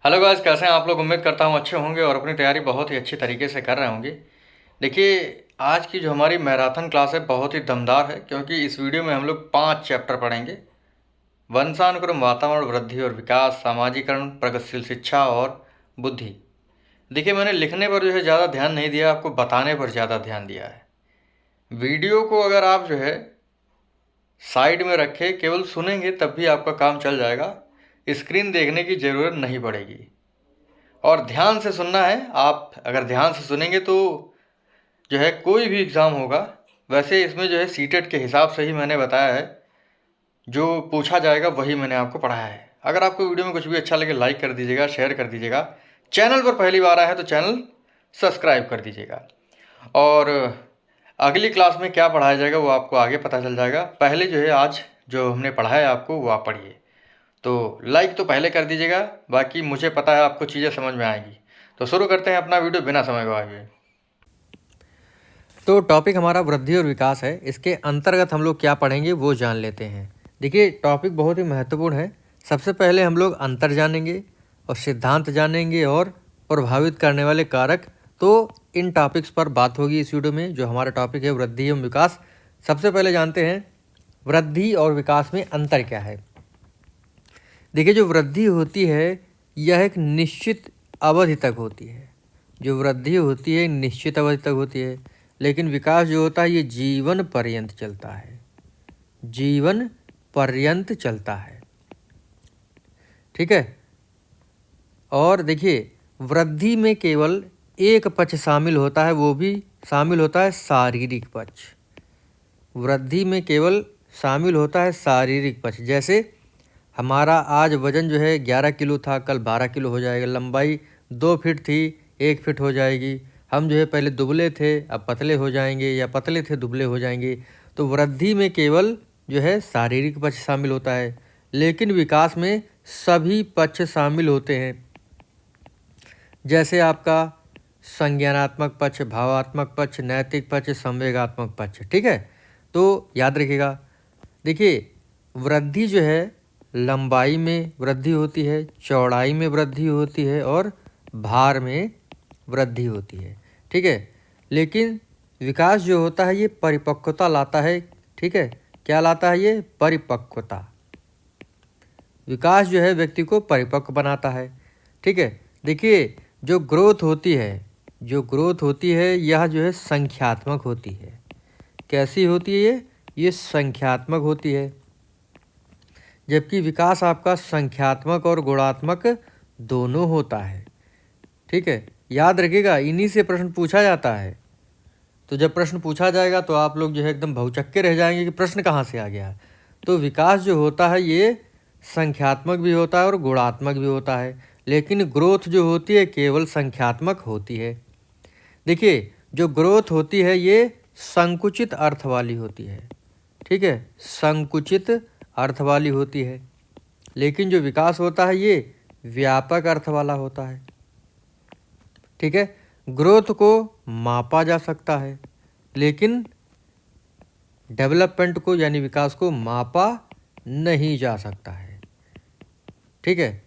Hello guys, कैसे हैं आप लोग। उम्मीद करता हूँ अच्छे होंगे और अपनी तैयारी बहुत ही अच्छी तरीके से कर रहे होंगे। देखिए, आज की जो हमारी मैराथन क्लास है बहुत ही दमदार है, क्योंकि इस वीडियो में हम लोग 5 चैप्टर पढ़ेंगे। वंशानुक्रम, वातावरण, वृद्धि और विकास, सामाजिकरण, प्रगतिशील शिक्षा और बुद्धि। देखिए, मैंने लिखने पर जो है ज़्यादा ध्यान नहीं दिया, आपको बताने पर ज़्यादा ध्यान दिया है। वीडियो को अगर आप जो है साइड में रखे केवल सुनेंगे तब भी आपका काम चल जाएगा। स्क्रीन देखने की ज़रूरत नहीं पड़ेगी और ध्यान से सुनना है। आप अगर ध्यान से सुनेंगे तो जो है कोई भी एग्ज़ाम होगा। वैसे इसमें जो है सीटेट के हिसाब से ही मैंने बताया है, जो पूछा जाएगा वही मैंने आपको पढ़ाया है। अगर आपको वीडियो में कुछ भी अच्छा लगे लाइक कर दीजिएगा, शेयर कर दीजिएगा। चैनल पर पहली बार आए हैं तो चैनल सब्सक्राइब कर दीजिएगा। और अगली क्लास में क्या पढ़ाया जाएगा वो आपको आगे पता चल जाएगा। पहले जो है आज जो हमने पढ़ा है आपको वो आप पढ़िए। तो लाइक तो पहले कर दीजिएगा, बाकी मुझे पता है आपको चीज़ें समझ में आएंगी। तो शुरू करते हैं अपना वीडियो बिना समय गवाए। तो टॉपिक हमारा वृद्धि और विकास है। इसके अंतर्गत हम लोग क्या पढ़ेंगे वो जान लेते हैं। देखिए, टॉपिक बहुत ही महत्वपूर्ण है। सबसे पहले हम लोग अंतर जानेंगे और सिद्धांत जानेंगे और प्रभावित करने वाले कारक। तो इन टॉपिक्स पर बात होगी इस वीडियो में। जो हमारा टॉपिक है वृद्धि एवं विकास। सबसे पहले जानते हैं वृद्धि और विकास में अंतर क्या है। देखिए, जो वृद्धि होती है यह एक निश्चित अवधि तक होती है। जो वृद्धि होती है निश्चित अवधि तक होती है, लेकिन विकास जो होता है ये जीवन पर्यंत चलता है। जीवन पर्यंत चलता है, ठीक है। और देखिए, वृद्धि में केवल एक पक्ष शामिल होता है, वो भी शामिल होता है शारीरिक पक्ष। वृद्धि में केवल शामिल होता है शारीरिक पक्ष। जैसे हमारा आज वज़न जो है 11 किलो था, कल 12 किलो हो जाएगा। लंबाई 2 फीट थी, 1 फीट हो जाएगी। हम जो है पहले दुबले थे, अब पतले हो जाएंगे, या पतले थे दुबले हो जाएंगे। तो वृद्धि में केवल जो है शारीरिक पक्ष शामिल होता है, लेकिन विकास में सभी पक्ष शामिल होते हैं। जैसे आपका संज्ञानात्मक पक्ष, भावात्मक पक्ष, नैतिक पक्ष, संवेगात्मक पक्ष, ठीक है। तो याद रखिएगा। देखिए, वृद्धि जो है लंबाई में वृद्धि होती है, चौड़ाई में वृद्धि होती है और भार में वृद्धि होती है, ठीक है। लेकिन विकास जो होता है ये परिपक्वता लाता है, ठीक है। क्या लाता है ये? परिपक्वता। विकास जो है व्यक्ति को परिपक्व बनाता है, ठीक है। देखिए, जो ग्रोथ होती है यह जो है संख्यात्मक होती है। कैसी होती है ये? ये संख्यात्मक होती है, जबकि विकास आपका संख्यात्मक और गुणात्मक दोनों होता है, ठीक है। याद रखिएगा, इन्हीं से प्रश्न पूछा जाता है। तो जब प्रश्न पूछा जाएगा तो आप लोग जो है एकदम भौचक्के रह जाएंगे कि प्रश्न कहाँ से आ गया। तो विकास जो होता है ये संख्यात्मक भी होता है और गुणात्मक भी होता है, लेकिन ग्रोथ जो होती है केवल संख्यात्मक होती है। देखिए, जो ग्रोथ होती है ये संकुचित अर्थ वाली होती है, ठीक है। संकुचित अर्थ वाली होती है, लेकिन जो विकास होता है ये व्यापक अर्थ वाला होता है, ठीक है। ग्रोथ को मापा जा सकता है, लेकिन डेवलपमेंट को यानी विकास को मापा नहीं जा सकता है, ठीक है।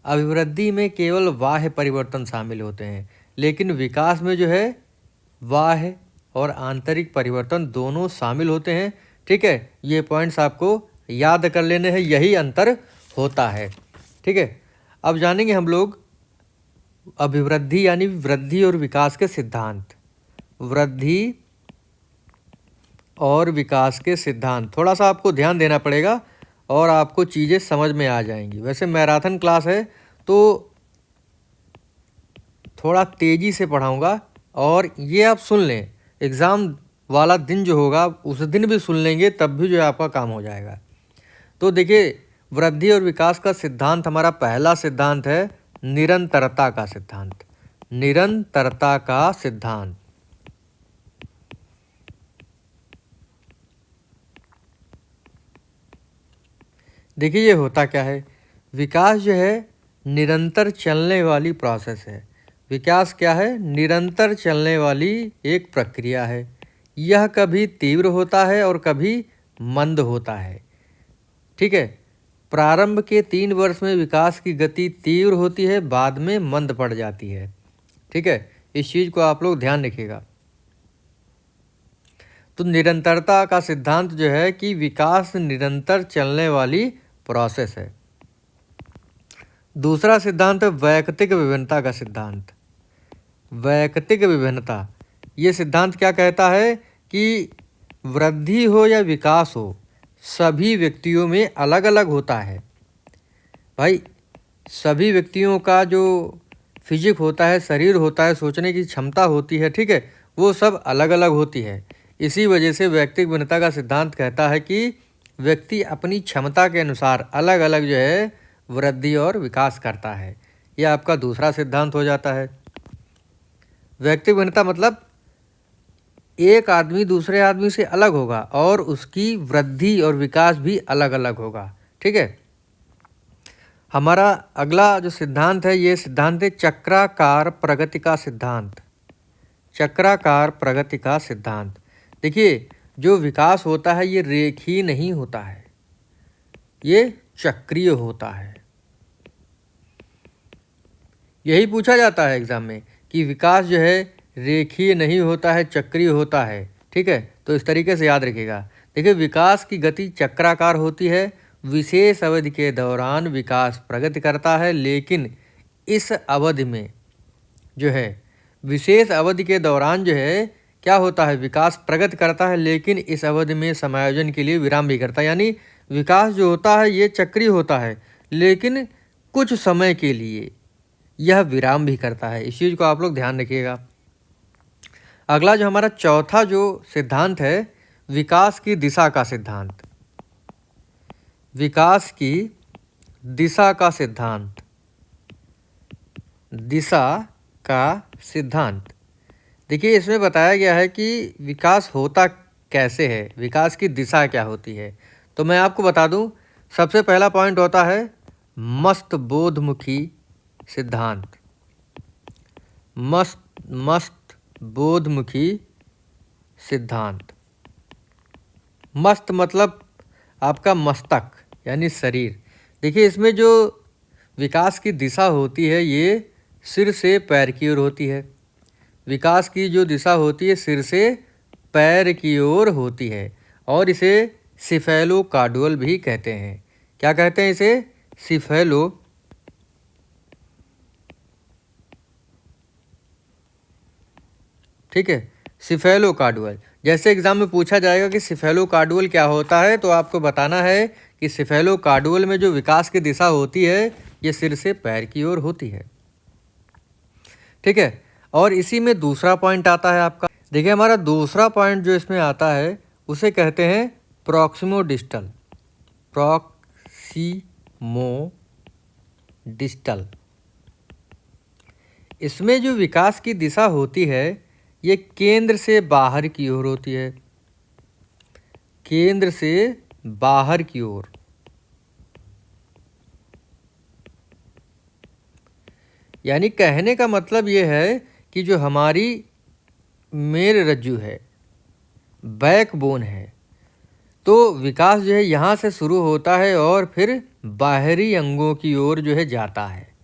अभिवृद्धि में केवल बाह्य परिवर्तन शामिल होते हैं, लेकिन विकास में जो है बाह्य और आंतरिक परिवर्तन दोनों शामिल होते हैं, ठीक है। ये पॉइंट्स आपको याद कर लेने हैं, यही अंतर होता है, ठीक है। अब जानेंगे हम लोग अभिवृद्धि यानी वृद्धि और विकास के सिद्धांत। वृद्धि और विकास के सिद्धांत, थोड़ा सा आपको ध्यान देना पड़ेगा और आपको चीज़ें समझ में आ जाएंगी। वैसे मैराथन क्लास है तो थोड़ा तेज़ी से पढ़ाऊँगा, और ये आप सुन लें। एग्ज़ाम वाला दिन जो होगा उस दिन भी सुन लेंगे तब भी जो है आपका काम हो जाएगा। तो देखिए, वृद्धि और विकास का सिद्धांत, हमारा पहला सिद्धांत है निरंतरता का सिद्धांत। निरंतरता का सिद्धांत। देखिए, ये होता क्या है। विकास जो है निरंतर चलने वाली प्रोसेस है। विकास क्या है? निरंतर चलने वाली एक प्रक्रिया है। यह कभी तीव्र होता है और कभी मंद होता है, ठीक है। प्रारंभ के 3 वर्ष में विकास की गति तीव्र होती है, बाद में मंद पड़ जाती है। ठीक है, इस चीज़ को आप लोग ध्यान रखिएगा। तो निरंतरता का सिद्धांत जो है कि विकास निरंतर चलने वाली प्रोसेस है। दूसरा सिद्धांत है वैयक्तिक विभिन्नता का सिद्धांत। वैयक्तिक विभिन्नता, ये सिद्धांत क्या कहता है कि वृद्धि हो या विकास हो, सभी व्यक्तियों में अलग अलग होता है। भाई, सभी व्यक्तियों का जो फिजिक होता है, शरीर होता है, सोचने की क्षमता होती है, ठीक है, वो सब अलग अलग होती है। इसी वजह से वैयक्तिक भिन्नता का सिद्धांत कहता है कि व्यक्ति अपनी क्षमता के अनुसार अलग अलग जो है वृद्धि और विकास करता है। यह आपका दूसरा सिद्धांत हो जाता है। वैयक्तिक भिन्नता मतलब एक आदमी दूसरे आदमी से अलग होगा और उसकी वृद्धि और विकास भी अलग अलग होगा। ठीक है, हमारा अगला जो सिद्धांत है, ये सिद्धांत है चक्राकार प्रगति का सिद्धांत। चक्राकार प्रगति का सिद्धांत। देखिए, जो विकास होता है ये रेखीय नहीं होता है, ये चक्रीय होता है। यही पूछा जाता है एग्जाम में कि विकास जो है रेखीय नहीं होता है, चक्रीय होता है। ठीक है, तो इस तरीके से याद रखिएगा। देखिए, विकास की गति चक्राकार होती है। विशेष अवधि के दौरान विकास प्रगति करता है, लेकिन इस अवधि में जो है विशेष अवधि के दौरान जो है क्या होता है, विकास प्रगति करता है, लेकिन इस अवधि में समायोजन के लिए विराम भी करता है। यानी विकास जो होता है ये चक्रीय होता है, लेकिन कुछ समय के लिए यह विराम भी करता है। इस चीज़ को आप लोग ध्यान रखिएगा। अगला जो हमारा चौथा जो सिद्धांत है, विकास की दिशा का सिद्धांत। विकास की दिशा का सिद्धांत। दिशा का सिद्धांत। देखिए, इसमें बताया गया है कि विकास होता कैसे है, विकास की दिशा क्या होती है। तो मैं आपको बता दूं, सबसे पहला पॉइंट होता है मस्त बोधमुखी सिद्धांत। मस्त बोधमुखी सिद्धांत। मस्त मतलब आपका मस्तक यानी शरीर। देखिए, इसमें जो विकास की दिशा होती है ये सिर से पैर की ओर होती है। विकास की जो दिशा होती है सिर से पैर की ओर होती है, और इसे सिफेलोकार्डुअल भी कहते हैं। क्या कहते हैं इसे? ठीक है, सिफेलोकार्डुअल। जैसे एग्जाम में पूछा जाएगा कि सिफेलोकार्डुअल क्या होता है, तो आपको बताना है कि सिफेलोकार्डुअल में जो विकास की दिशा होती है ये सिर से पैर की ओर होती है। ठीक है, और इसी में दूसरा पॉइंट आता है आपका। देखिए, हमारा दूसरा पॉइंट जो इसमें आता है उसे कहते हैं प्रॉक्सिमोडिस्टल। प्रॉक्सिमोडिस्टल। इसमें जो विकास की दिशा होती है ये केंद्र से बाहर की ओर होती है। केंद्र से बाहर की ओर। यानी कहने का मतलब ये है कि जो हमारी मेरुरज्जु है, बैकबोन है, तो विकास जो है यहाँ से शुरू होता है और फिर बाहरी अंगों की ओर जो है जाता है।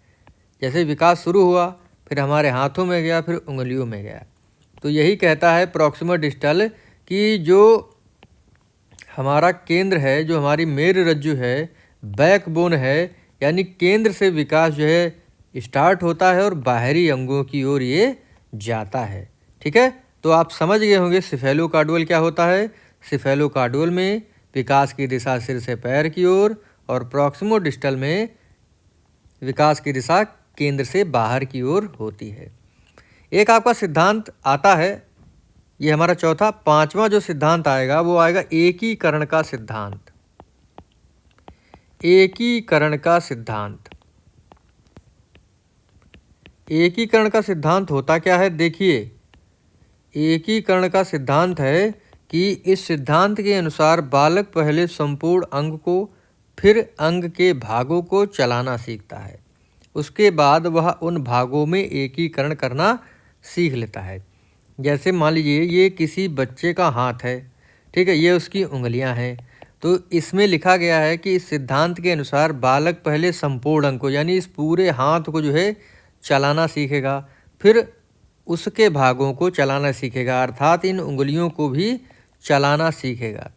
जैसे विकास शुरू हुआ, फिर हमारे हाथों में गया, फिर उंगलियों में गया। तो यही कहता है प्रॉक्सिमोडिस्टल कि जो हमारा केंद्र है, जो हमारी मेरुरज्जु है, बैकबोन है, यानी केंद्र से विकास जो है स्टार्ट होता है और बाहरी अंगों की ओर ये जाता है। ठीक है, तो आप समझ गए होंगे सिफेलोकार्डुअल क्या होता है। सिफेलोकार्डुअल में विकास की दिशा सिर से पैर की ओर, और प्रॉक्सिमोडिस्टल में विकास की दिशा केंद्र से बाहर की ओर होती है। एक आपका सिद्धांत आता है, ये हमारा चौथा। पांचवा जो सिद्धांत आएगा वो आएगा एकीकरण का सिद्धांत। एकीकरण का सिद्धांत। एकीकरण का सिद्धांत होता क्या है? देखिए, एकीकरण का सिद्धांत है कि इस सिद्धांत के अनुसार बालक पहले संपूर्ण अंग को, फिर अंग के भागों को चलाना सीखता है। उसके बाद वह उन भागों में एकीकरण करना सीख लेता है। जैसे मान लीजिए ये किसी बच्चे का हाथ है, ठीक है, ये उसकी उंगलियां हैं। तो इसमें लिखा गया है कि इस सिद्धांत के अनुसार बालक पहले संपूर्ण अंग को यानी इस पूरे हाथ को जो है चलाना सीखेगा, फिर उसके भागों को चलाना सीखेगा, अर्थात इन उंगलियों को भी चलाना सीखेगा।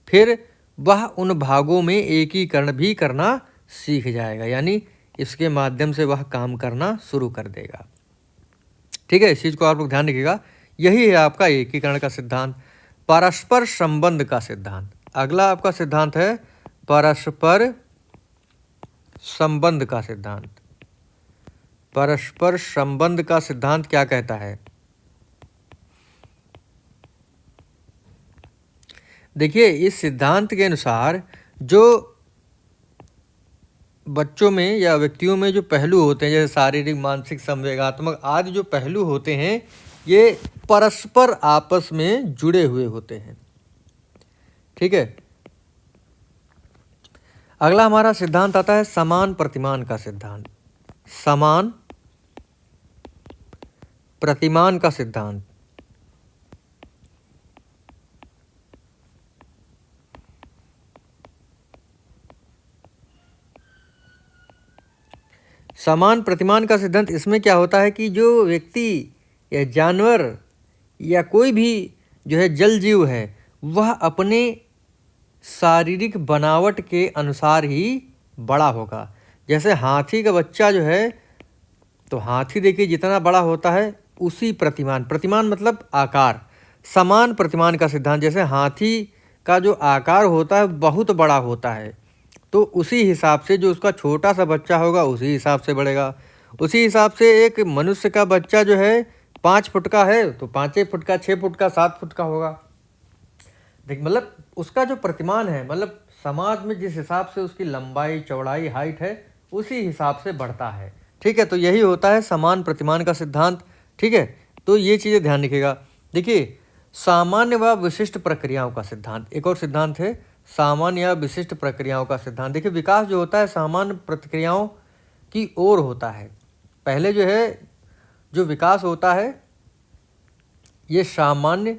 फिर वह उन भागों में एकीकरण भी करना सीख जाएगा, यानी इसके माध्यम से वह काम करना शुरू कर देगा। ठीक है, इस चीज़ को आप लोग ध्यान रखिएगा। यही है आपका एकीकरण का सिद्धांत। परस्पर संबंध का सिद्धांत, अगला आपका सिद्धांत है परस्पर संबंध का सिद्धांत। परस्पर संबंध का सिद्धांत क्या कहता है? देखिए, इस सिद्धांत के अनुसार जो बच्चों में या व्यक्तियों में जो पहलू होते हैं, जैसे शारीरिक, मानसिक, संवेगात्मक आदि जो पहलू होते हैं, ये परस्पर आपस में जुड़े हुए होते हैं। ठीक है, अगला हमारा सिद्धांत आता है समान प्रतिमान का सिद्धांत। समान प्रतिमान का सिद्धांत। समान प्रतिमान का सिद्धांत, इसमें क्या होता है कि जो व्यक्ति या जानवर या कोई भी जो है जल जीव है, वह अपने शारीरिक बनावट के अनुसार ही बड़ा होगा। जैसे हाथी का बच्चा जो है, तो हाथी देखिए जितना बड़ा होता है उसी प्रतिमान, प्रतिमान मतलब आकार, समान प्रतिमान का सिद्धांत, जैसे हाथी का जो आकार होता है बहुत बड़ा होता है, तो उसी हिसाब से जो उसका छोटा सा बच्चा होगा उसी हिसाब से बढ़ेगा। उसी हिसाब से एक मनुष्य का बच्चा जो है 5 फुट का है तो 5 फुट का, 6 फुट का, 7 फुट का होगा। देख, मतलब उसका जो प्रतिमान है, मतलब समाज में जिस हिसाब से उसकी लंबाई, चौड़ाई, हाइट है, उसी हिसाब से बढ़ता है। ठीक है, तो यही होता है समान प्रतिमान का सिद्धांत। ठीक है, तो ये चीज़ें ध्यान रखिएगा। देखिए, सामान्य व विशिष्ट प्रक्रियाओं का सिद्धांत, एक और सिद्धांत है सामान्य या विशिष्ट प्रक्रियाओं का सिद्धांत। देखिए, विकास जो होता है सामान्य प्रक्रियाओं की ओर होता है। पहले जो है जो विकास होता है ये सामान्य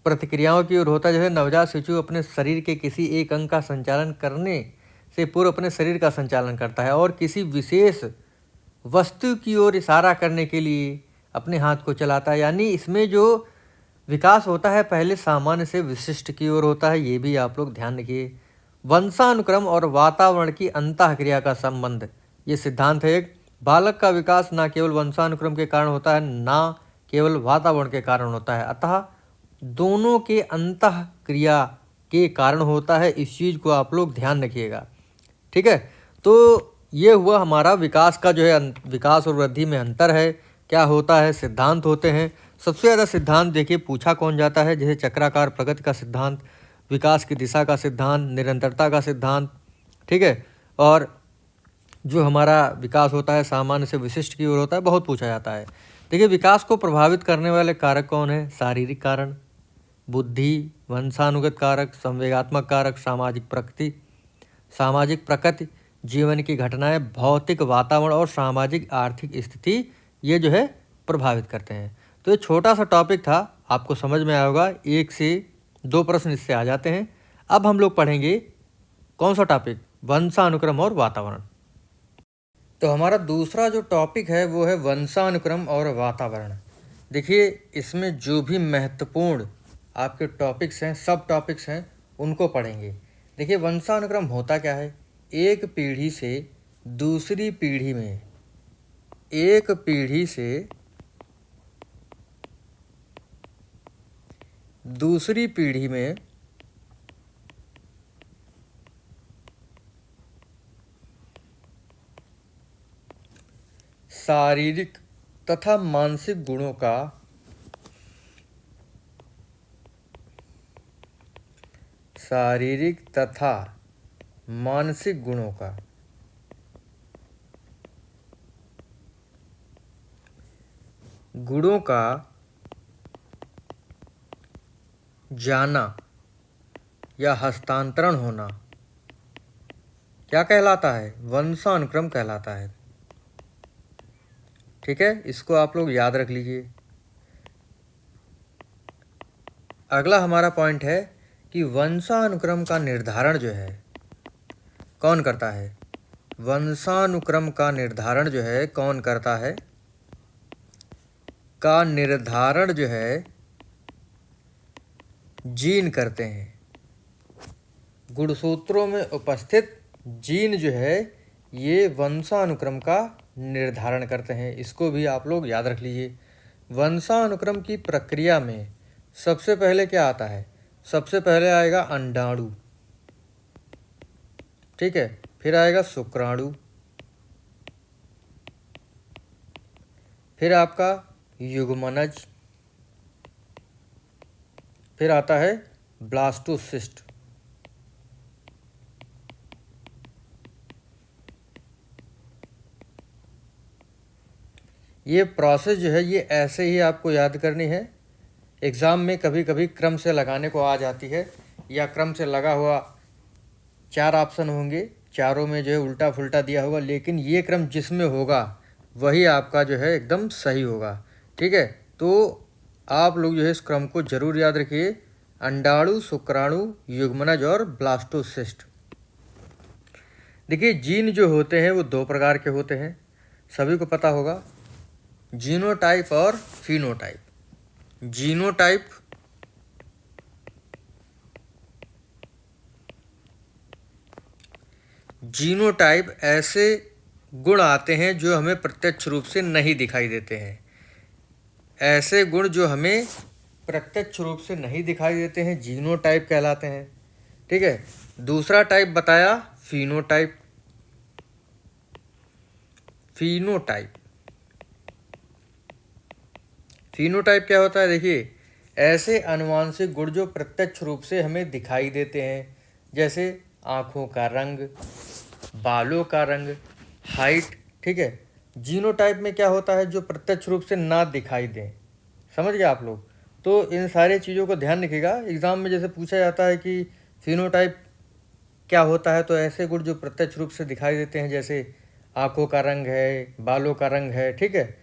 प्रतिक्रियाओं की ओर होता है। जैसे नवजात शिशु अपने शरीर के किसी एक अंग का संचालन करने से पूर्व अपने शरीर का संचालन करता है और किसी विशेष वस्तु की ओर इशारा करने के लिए अपने हाथ को चलाता है। यानी इसमें जो विकास होता है पहले सामान्य से विशिष्ट की ओर होता है, ये भी आप लोग ध्यान रखिए। वंशानुक्रम और वातावरण की अंतःक्रिया का संबंध, ये सिद्धांत है एक। बालक का विकास न केवल वंशानुक्रम के कारण होता है, न केवल वातावरण के कारण होता है, अतः दोनों के अंतःक्रिया के कारण होता है। इस चीज़ को आप लोग ध्यान रखिएगा। ठीक है, तो ये हुआ हमारा विकास का जो है विकास और वृद्धि में अंतर है, क्या होता है, सिद्धांत होते हैं। सबसे ज़्यादा सिद्धांत देखिए पूछा कौन जाता है, जैसे चक्राकार प्रगति का सिद्धांत, विकास की दिशा का सिद्धांत, निरंतरता का सिद्धांत। ठीक है, और जो हमारा विकास होता है सामान्य से विशिष्ट की ओर होता है, बहुत पूछा जाता है। देखिए, विकास को प्रभावित करने वाले कारक कौन है? शारीरिक कारण, बुद्धि, वंशानुगत कारक, संवेगात्मक कारक, सामाजिक प्रकृति, जीवन की घटनाएं, भौतिक वातावरण और सामाजिक आर्थिक स्थिति, ये जो है प्रभावित करते हैं। तो ये छोटा सा टॉपिक था, आपको समझ में आया होगा। 1 से 2 प्रश्न इससे आ जाते हैं। अब हम लोग पढ़ेंगे कौन सा टॉपिक? वंशानुक्रम और वातावरण। तो हमारा दूसरा जो टॉपिक है वो है वंशानुक्रम और वातावरण। देखिए, इसमें जो भी महत्वपूर्ण आपके टॉपिक्स हैं, सब टॉपिक्स हैं, उनको पढ़ेंगे। देखिए, वंशानुक्रम होता क्या है? एक पीढ़ी से दूसरी पीढ़ी में, एक पीढ़ी से दूसरी पीढ़ी में शारीरिक तथा मानसिक गुणों का शारीरिक तथा मानसिक गुणों का जाना या हस्तांतरण होना क्या कहलाता है? वंशानुक्रम कहलाता है। ठीक है, इसको आप लोग याद रख लीजिए। अगला हमारा पॉइंट है कि वंशानुक्रम का निर्धारण जो है कौन करता है। वंशानुक्रम का निर्धारण जो है कौन करता है, का निर्धारण जो है जीन करते हैं। गुणसूत्रों में उपस्थित जीन जो है ये वंशानुक्रम का निर्धारण करते हैं। इसको भी आप लोग याद रख लीजिए। वंशानुक्रम की प्रक्रिया में सबसे पहले क्या आता है, सबसे पहले आएगा अंडाणु, ठीक है, फिर आएगा शुक्राणु, फिर आपका युग्मनज, फिर आता है ब्लास्टोसिस्ट। ये प्रोसेस जो है ये ऐसे ही आपको याद करनी है। एग्ज़ाम में कभी कभी क्रम से लगाने को आ जाती है, या क्रम से लगा हुआ 4 ऑप्शन होंगे, चारों में जो है उल्टा फुल्टा दिया होगा, लेकिन ये क्रम जिसमें होगा वही आपका जो है एकदम सही होगा, ठीक है। तो आप लोग जो है इस क्रम को जरूर याद रखिए। अंडाणु, शुक्राणु, युग्मनज और ब्लास्टोसिस्ट। देखिए जीन जो होते हैं वो 2 प्रकार के होते हैं, सभी को पता होगा, जीनोटाइप और फिनोटाइप। जीनोटाइप जीनोटाइप ऐसे गुण आते हैं जो हमें प्रत्यक्ष रूप से नहीं दिखाई देते हैं। ऐसे गुण जो हमें प्रत्यक्ष रूप से नहीं दिखाई देते हैं जीनोटाइप कहलाते हैं, ठीक है। दूसरा टाइप बताया फिनोटाइप। फिनोटाइप फिनोटाइप क्या होता है, देखिए ऐसे आनुवांशिक गुण जो प्रत्यक्ष रूप से हमें दिखाई देते हैं, जैसे आँखों का रंग, बालों का रंग, हाइट, ठीक है। जीनोटाइप में क्या होता है, जो प्रत्यक्ष रूप से ना दिखाई दें। समझ गए आप लोग। तो इन सारी चीज़ों को ध्यान रखिएगा। एग्ज़ाम में जैसे पूछा जाता है कि फिनोटाइप क्या होता है, तो ऐसे गुण जो प्रत्यक्ष रूप से दिखाई देते हैं, जैसे आँखों का रंग है, बालों का रंग है, ठीक है।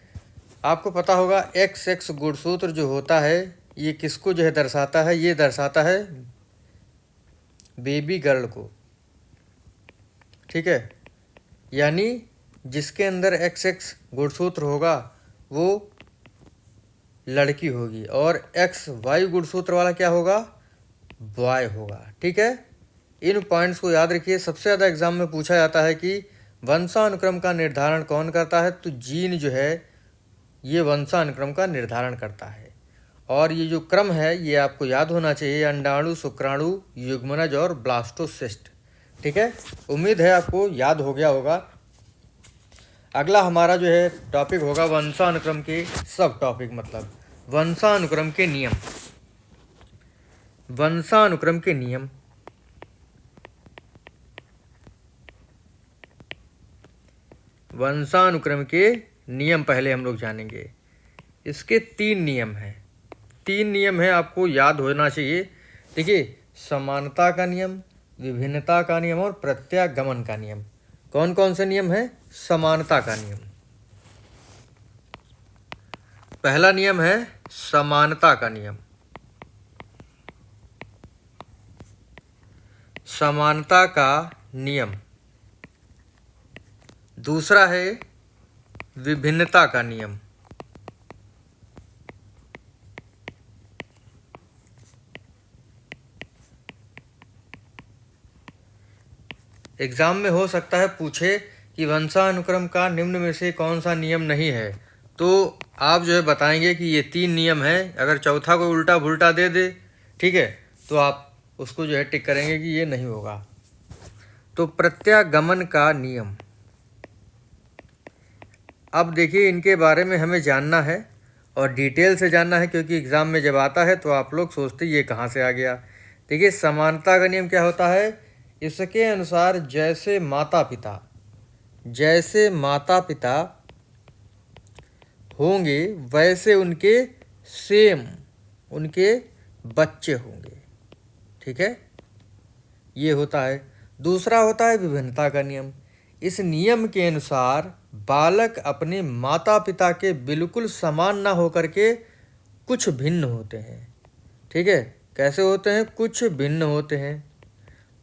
आपको पता होगा XX गुणसूत्र जो होता है ये किसको जो है दर्शाता है, ये दर्शाता है बेबी गर्ल को, ठीक है। यानी जिसके अंदर XX गुणसूत्र होगा वो लड़की होगी, और XY गुणसूत्र वाला क्या होगा, बॉय होगा, ठीक है। इन पॉइंट्स को याद रखिए। सबसे ज़्यादा एग्जाम में पूछा जाता है कि वंशानुक्रम का निर्धारण कौन करता है, तो जीन जो है ये वंशानुक्रम का निर्धारण करता है। और ये जो क्रम है ये आपको याद होना चाहिए, अंडाणु, शुक्राणु, युग्मनज और ब्लास्टोसिस्ट, ठीक है। उम्मीद है आपको याद हो गया होगा। अगला हमारा जो है टॉपिक होगा वंशानुक्रम के सब टॉपिक, मतलब वंशानुक्रम के नियम। वंशानुक्रम के नियम, वंशानुक्रम के नियम पहले हम लोग जानेंगे। इसके 3 नियम हैं। 3 नियम है, आपको याद होना चाहिए। देखिए समानता का नियम, विभिन्नता का नियम और प्रत्यागमन का नियम। कौन कौन से नियम है, समानता का नियम। पहला नियम है समानता का नियम। समानता का नियम। दूसरा है विभिन्नता का नियम। एग्जाम में हो सकता है पूछे कि वंशानुक्रम का निम्न में से कौन सा नियम नहीं है, तो आप जो है बताएंगे कि ये 3 नियम हैं। अगर चौथा कोई उल्टा भुल्टा दे दे, ठीक है, तो आप उसको जो है टिक करेंगे कि ये नहीं होगा। तो प्रत्यागमन का नियम, अब देखिए इनके बारे में हमें जानना है और डिटेल से जानना है, क्योंकि एग्ज़ाम में जब आता है तो आप लोग सोचते ये कहाँ से आ गया। देखिए समानता का नियम क्या होता है, इसके अनुसार जैसे माता पिता होंगे वैसे उनके सेम उनके बच्चे होंगे, ठीक है, ये होता है। दूसरा होता है विभिन्नता का नियम। इस नियम के अनुसार बालक अपने माता पिता के बिल्कुल समान ना होकर के कुछ भिन्न होते हैं, ठीक है। कैसे होते हैं? कुछ भिन्न होते हैं।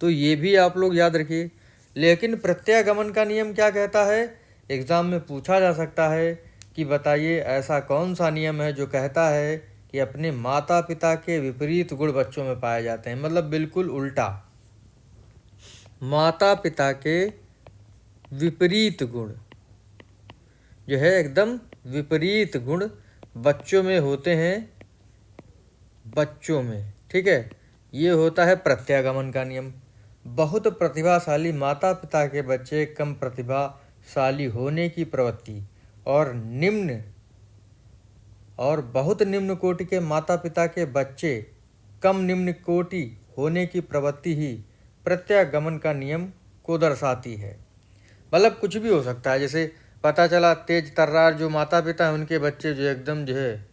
तो ये भी आप लोग याद रखिए। लेकिन प्रत्यागमन का नियम क्या कहता है? एग्ज़ाम में पूछा जा सकता है कि बताइए ऐसा कौन सा नियम है जो कहता है कि अपने माता पिता के विपरीत गुण बच्चों में पाए जाते हैं, मतलब बिल्कुल उल्टा। माता पिता के विपरीत गुण जो है, एकदम विपरीत गुण बच्चों में होते हैं, बच्चों में। ठीक है, ये होता है प्रत्यागमन का नियम। बहुत प्रतिभाशाली माता पिता के बच्चे कम प्रतिभाशाली होने की प्रवृत्ति और बहुत निम्न कोटि के माता पिता के बच्चे कम निम्न कोटि होने की प्रवृत्ति ही प्रत्यागमन का नियम को दर्शाती है। मतलब कुछ भी हो सकता है, जैसे पता चला तेज तर्रार जो माता पिता हैं उनके बच्चे जो एकदम जो है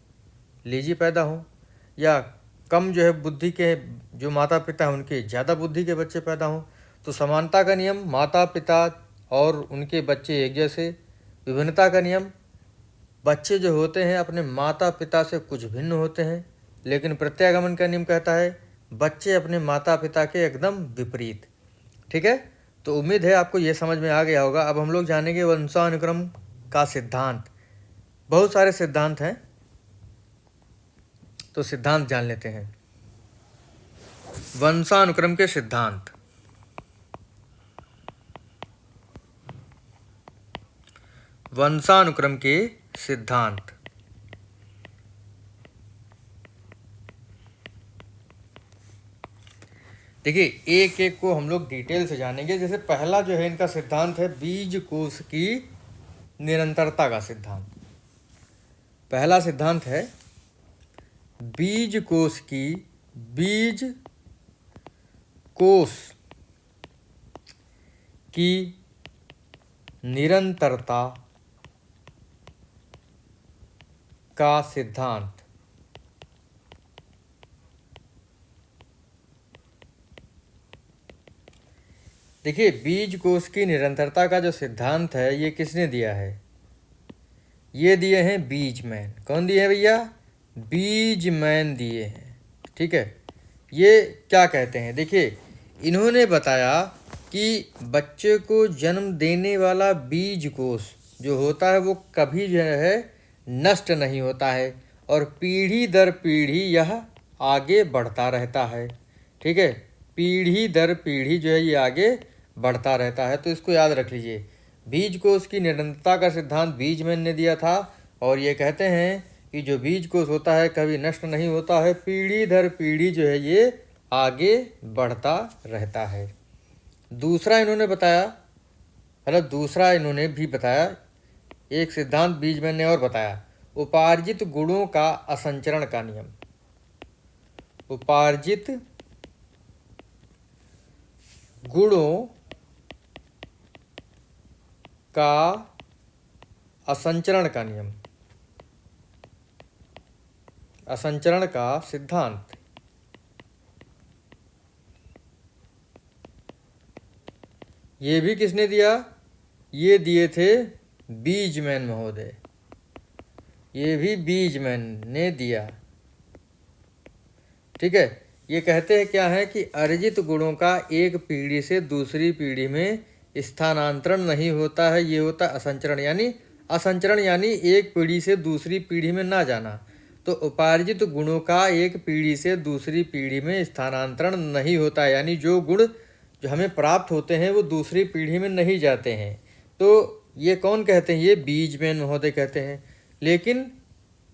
लीजी पैदा हों, या कम जो है बुद्धि के जो माता पिता हैं उनके ज़्यादा बुद्धि के बच्चे पैदा हों। तो समानता का नियम, माता पिता और उनके बच्चे एक जैसे। विभिन्नता का नियम, बच्चे जो होते हैं अपने माता पिता से कुछ भिन्न होते हैं। लेकिन प्रत्यागमन का नियम कहता है बच्चे अपने माता पिता के एकदम विपरीत। ठीक है, तो उम्मीद है आपको ये समझ में आ गया होगा। अब हम लोग जानेंगे वंशानुक्रम का सिद्धांत। बहुत सारे सिद्धांत हैं, तो सिद्धांत जान लेते हैं। वंशानुक्रम के सिद्धांत। वंशानुक्रम के सिद्धांत। देखिए, एक एक को हम लोग डिटेल से जानेंगे। जैसे पहला जो है इनका सिद्धांत है बीज कोश की निरंतरता का सिद्धांत। पहला सिद्धांत है बीज कोश की निरंतरता का सिद्धांत। देखिए, बीज कोश की निरंतरता का जो सिद्धांत है ये किसने दिया है? ये दिए हैं बीजमैन। कौन दिए हैं भैया? बीजमैन दिए हैं। ठीक है, ये क्या कहते हैं? देखिए, इन्होंने बताया कि बच्चे को जन्म देने वाला बीज कोश जो होता है वो कभी जो है नष्ट नहीं होता है और पीढ़ी दर पीढ़ी यह आगे बढ़ता रहता है। ठीक है, पीढ़ी दर पीढ़ी जो है ये आगे बढ़ता रहता है। तो इसको याद रख लीजिए, बीज कोश की निरंतरता का सिद्धांत बीजमैन ने दिया था और ये कहते हैं कि जो बीज कोश होता है कभी नष्ट नहीं होता है, पीढ़ी दर पीढ़ी जो है ये आगे बढ़ता रहता है। दूसरा इन्होंने बताया, मतलब दूसरा इन्होंने भी बताया, एक सिद्धांत बीजमैन ने और बताया, उपार्जित गुणों का असंचरण का नियम। उपार्जित गुणों का असंचरण का नियम, असंचरण का सिद्धांत। ये भी किसने दिया? ये दिए थे बीजमैन महोदय। ये भी बीजमैन ने दिया। ठीक है, ये कहते हैं क्या है कि अर्जित गुणों का एक पीढ़ी से दूसरी पीढ़ी में स्थानांतरण नहीं होता है, ये होता है असंचरण। यानी एक पीढ़ी से दूसरी पीढ़ी में ना जाना। तो उपार्जित गुणों का एक पीढ़ी से दूसरी पीढ़ी में स्थानांतरण नहीं होता है, यानी जो गुण जो हमें प्राप्त होते हैं वो दूसरी पीढ़ी में नहीं जाते हैं। तो ये कौन कहते हैं? ये बीजमैन महोदय कहते हैं। लेकिन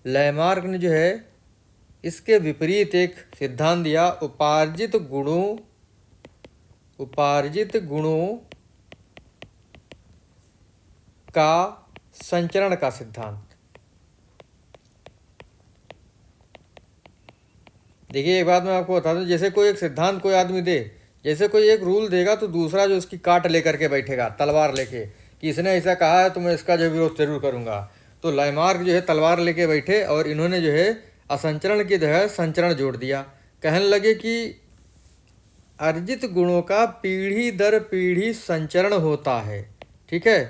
लैमार्क ने जो है इसके विपरीत एक सिद्धांत दिया, उपार्जित गुणों का संचरण का सिद्धांत। देखिए, एक बात मैं आपको बता दूं, जैसे कोई एक सिद्धांत कोई आदमी दे, जैसे कोई एक रूल देगा तो दूसरा जो उसकी काट लेकर के बैठेगा तलवार लेके कि इसने ऐसा कहा है तो मैं इसका जो विरोध जरूर करूंगा। तो लैमार्क जो है तलवार लेके बैठे और इन्होंने जो है असंचरण की जगह संचरण जोड़ दिया। कहने लगे कि अर्जित गुणों का पीढ़ी दर पीढ़ी संचरण होता है। ठीक है,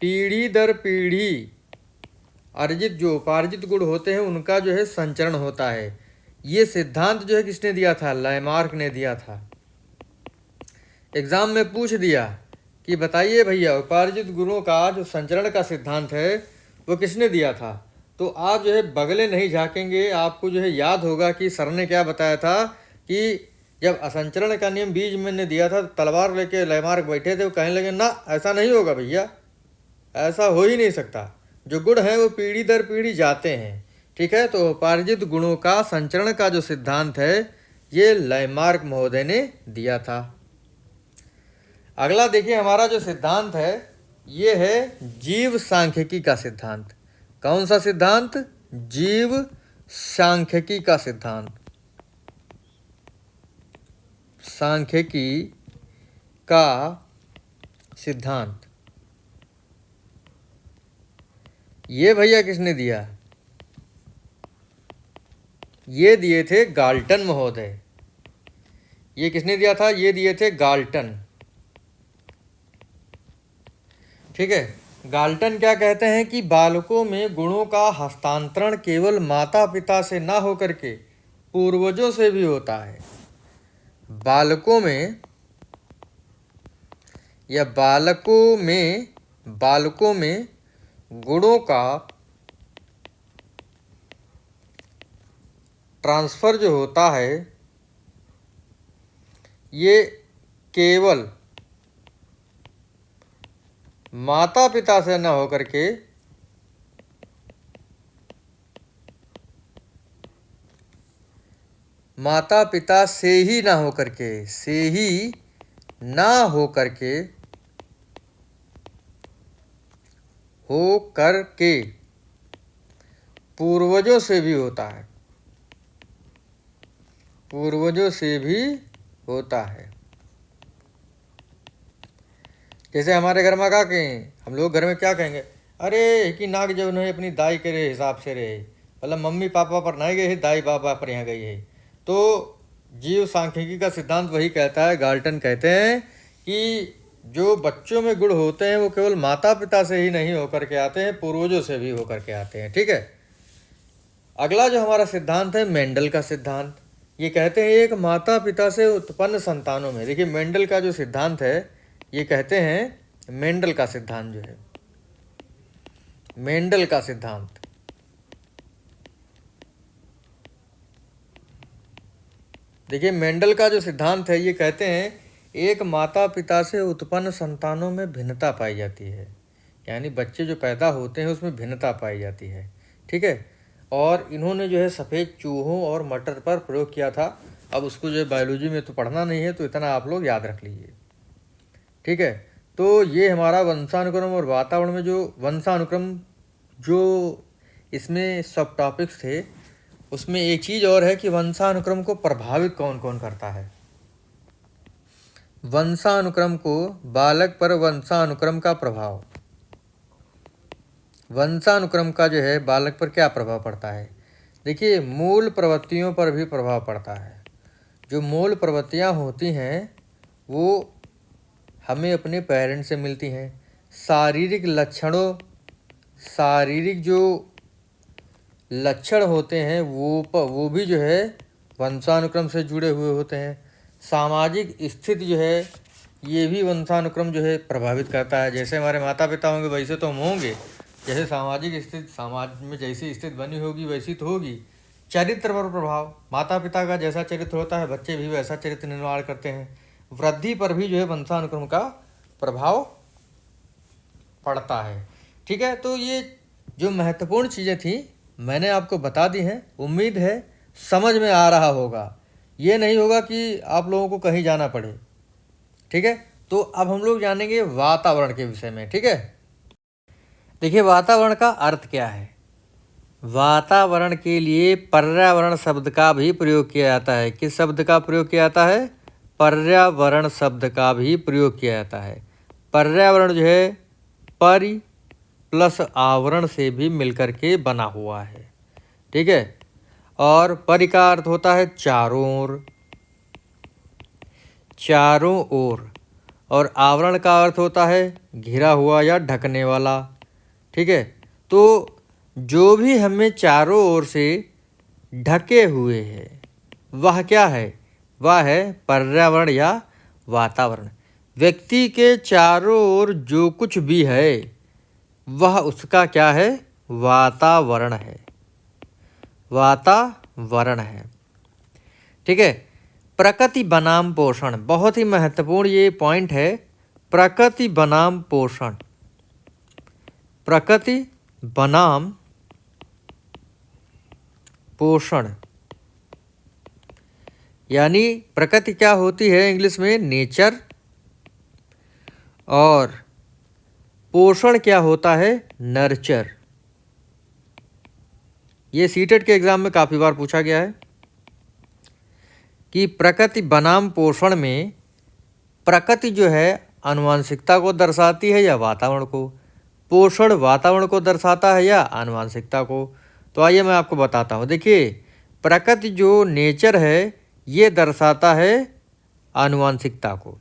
पीढ़ी दर पीढ़ी अर्जित जो उपार्जित गुण होते हैं उनका जो है संचरण होता है। ये सिद्धांत जो है किसने दिया था? लैमार्क ने दिया था। एग्जाम में पूछ दिया कि बताइए भैया उपार्जित गुणों का जो संचरण का सिद्धांत है वो किसने दिया था? तो आप जो है बगले नहीं झाँकेंगे, आपको जो है याद होगा कि सर ने क्या बताया था कि जब असंचरण का नियम बीज में ने दिया था, तलवार लेके लैमार्क बैठे थे, वो कहने लगे ना ऐसा नहीं होगा भैया, ऐसा हो ही नहीं सकता, जो गुण हैं वो पीढ़ी दर पीढ़ी जाते हैं। ठीक है, तो उपार्जित गुणों का संचरण का जो सिद्धांत है ये लैमार्क महोदय ने दिया था। अगला देखिए हमारा जो सिद्धांत है ये है जीव सांख्यिकी का सिद्धांत। कौन सा सिद्धांत? जीव सांख्यिकी का सिद्धांत। सांख्यिकी का सिद्धांत ये भैया किसने दिया? ये दिए थे गाल्टन महोदय। ये किसने दिया था? ये दिए थे गाल्टन। ठीक है, गाल्टन क्या कहते हैं कि बालकों में गुणों का हस्तांतरण केवल माता पिता से ना होकर के पूर्वजों से भी होता है। बालकों में या बालकों में गुणों का ट्रांसफर जो होता है ये केवल माता पिता से न होकर के माता पिता से ही ना होकर के पूर्वजों से भी होता है। जैसे हमारे घर में क्या कहें, हम लोग घर में क्या कहेंगे, अरे कि नाक जो है अपनी दाई के हिसाब से रहे, मतलब मम्मी पापा पर नहीं गए है, दाई बाबा पर यहाँ गई है। तो जीव सांख्यिकी का सिद्धांत वही कहता है, गाल्टन कहते हैं कि जो बच्चों में गुण होते हैं वो केवल माता पिता से ही नहीं होकर के आते हैं, पूर्वजों से भी होकर के आते हैं। ठीक है, अगला जो हमारा सिद्धांत है मेंडल का सिद्धांत। ये कहते हैं एक माता पिता से उत्पन्न संतानों में, देखिए मेंडल का जो सिद्धांत है ये कहते हैं मेंडल का सिद्धांत जो है, मेंडल का सिद्धांत देखिए मेंडल का जो सिद्धांत है ये कहते हैं एक माता पिता से उत्पन्न संतानों में भिन्नता पाई जाती है, यानी बच्चे जो पैदा होते हैं उसमें भिन्नता पाई जाती है। ठीक है, और इन्होंने जो है सफ़ेद चूहों और मटर पर प्रयोग किया था। अब उसको जो है बायोलॉजी में तो पढ़ना नहीं है, तो इतना आप लोग याद रख लीजिए। ठीक है, तो ये हमारा वंशानुक्रम और वातावरण में जो वंशानुक्रम जो इसमें सब टॉपिक्स थे, उसमें एक चीज़ और है कि वंशानुक्रम को प्रभावित कौन कौन करता है। वंशानुक्रम को बालक पर वंशानुक्रम का प्रभाव, वंशानुक्रम का जो है बालक पर क्या प्रभाव पड़ता है? देखिए मूल प्रवृत्तियों पर भी प्रभाव पड़ता है। जो मूल प्रवृत्तियाँ होती हैं वो हमें अपने पेरेंट्स से मिलती हैं। शारीरिक जो लक्षण होते हैं वो भी जो है वंशानुक्रम से जुड़े हुए होते हैं। सामाजिक स्थिति जो है ये भी वंशानुक्रम जो है प्रभावित करता है। जैसे हमारे माता पिता होंगे वैसे तो हम होंगे, जैसे सामाजिक स्थिति समाज में जैसी स्थिति बनी होगी वैसी तो होगी। चरित्र पर प्रभाव, माता पिता का जैसा चरित्र होता है बच्चे भी वैसा चरित्र निर्माण करते हैं। वृद्धि पर भी जो है वंशानुक्रम का प्रभाव पड़ता है। ठीक है, तो ये जो महत्वपूर्ण चीज़ें थी मैंने आपको बता दी हैं, उम्मीद है समझ में आ रहा होगा। ये नहीं होगा कि आप लोगों को कहीं जाना पड़े। ठीक है, तो अब हम लोग जानेंगे वातावरण के विषय में। ठीक है, देखिए वातावरण का अर्थ क्या है। वातावरण के लिए पर्यावरण शब्द का भी प्रयोग किया जाता है। किस शब्द का प्रयोग किया जाता है? पर्यावरण शब्द का भी प्रयोग किया जाता है। पर्यावरण जो है परि प्लस आवरण से भी मिलकर के बना हुआ है। ठीक है, और परि का अर्थ होता है चारों ओर, और आवरण का अर्थ होता है घिरा हुआ या ढकने वाला। ठीक है, तो जो भी हमें चारों ओर से ढके हुए है। वह क्या है? वह है पर्यावरण या वातावरण। व्यक्ति के चारों ओर जो कुछ भी है वह उसका क्या है? वातावरण है। वातावरण है। ठीक है। प्रकृति बनाम पोषण, बहुत ही महत्वपूर्ण ये पॉइंट है। प्रकृति बनाम पोषण। प्रकृति बनाम पोषण यानी प्रकृति क्या होती है इंग्लिश में? नेचर। और पोषण क्या होता है? नर्चर। ये सीटेट के एग्जाम में काफ़ी बार पूछा गया है कि प्रकृति बनाम पोषण में प्रकृति जो है आनुवांशिकता को दर्शाती है या वातावरण को, पोषण वातावरण को दर्शाता है या आनुवांशिकता को। तो आइए मैं आपको बताता हूँ। देखिए, प्रकृति जो नेचर है ये दर्शाता है आनुवांशिकता को।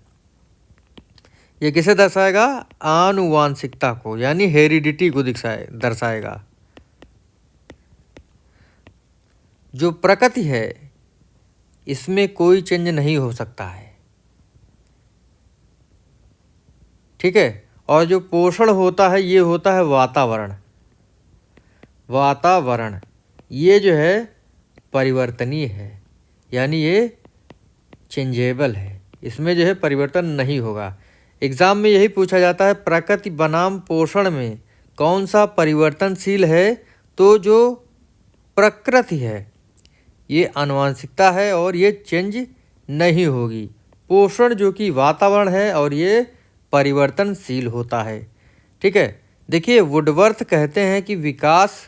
ये किसे दर्शाएगा? आनुवांशिकता को, यानी हेरिडिटी को दर्शाएगा। जो प्रकृति है इसमें कोई चेंज नहीं हो सकता है। ठीक है। और जो पोषण होता है ये होता है वातावरण। वातावरण ये जो है परिवर्तनीय है, यानी ये चेंजेबल है, इसमें जो है परिवर्तन नहीं होगा। एग्जाम में यही पूछा जाता है प्रकृति बनाम पोषण में कौन सा परिवर्तनशील है? तो जो प्रकृति है ये आनुवांशिकता है और ये चेंज नहीं होगी। पोषण जो कि वातावरण है और ये परिवर्तनशील होता है। ठीक है। देखिए, वुडवर्थ कहते हैं कि विकास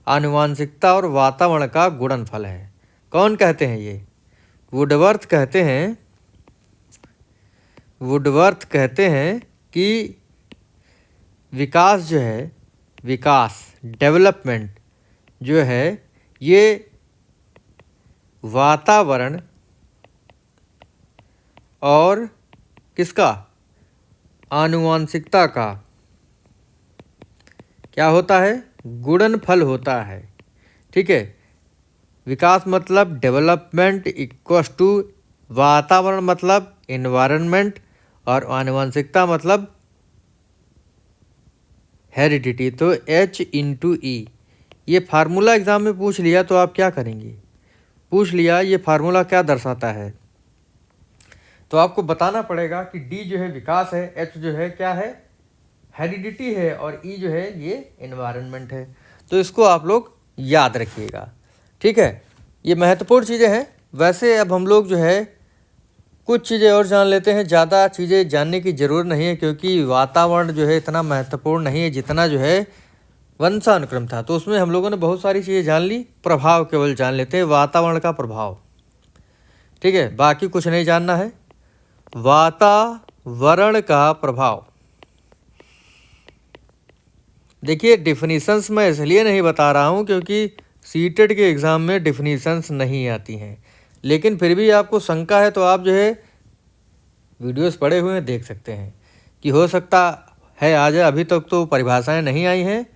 आनुवांशिकता और वातावरण का गुणनफल है। कौन कहते हैं ये? वुडवर्थ कहते हैं कि विकास जो है, विकास डेवलपमेंट जो है ये वातावरण और किसका? आनुवांशिकता का क्या होता है? गुणनफल होता है। ठीक है। विकास मतलब डेवलपमेंट इक्वल्स टू वातावरण मतलब एनवायरनमेंट और आनुवांशिकता मतलब हेरिडिटी। तो H/E। ये फार्मूला एग्जाम में पूछ लिया तो आप क्या करेंगे? पूछ लिया ये फार्मूला क्या दर्शाता है, तो आपको बताना पड़ेगा कि D जो है विकास है, H जो है क्या है? हेरिडिटी है, और E जो है ये एनवायरनमेंट है। तो इसको आप लोग याद रखिएगा। ठीक है। ये महत्वपूर्ण चीज़ें हैं। वैसे अब हम लोग जो है कुछ चीज़ें और जान लेते हैं। ज़्यादा चीज़ें जानने की ज़रूरत नहीं है क्योंकि वातावरण जो है इतना महत्वपूर्ण नहीं है जितना जो है वंशानुक्रम था। तो उसमें हम लोगों ने बहुत सारी चीज़ें जान ली, प्रभाव केवल जान लेते हैं, वातावरण का प्रभाव। ठीक है। बाकी कुछ नहीं जानना है। वातावरण का प्रभाव। देखिए, डिफिनीशंस मैं इसलिए नहीं बता रहा हूँ क्योंकि सीटेट के एग्ज़ाम में डिफिनीशंस नहीं आती हैं, लेकिन फिर भी आपको शंका है तो आप जो है वीडियोस पढ़े हुए हैं देख सकते हैं कि हो सकता है आ जाए। अभी तक तो परिभाषाएं नहीं आई हैं,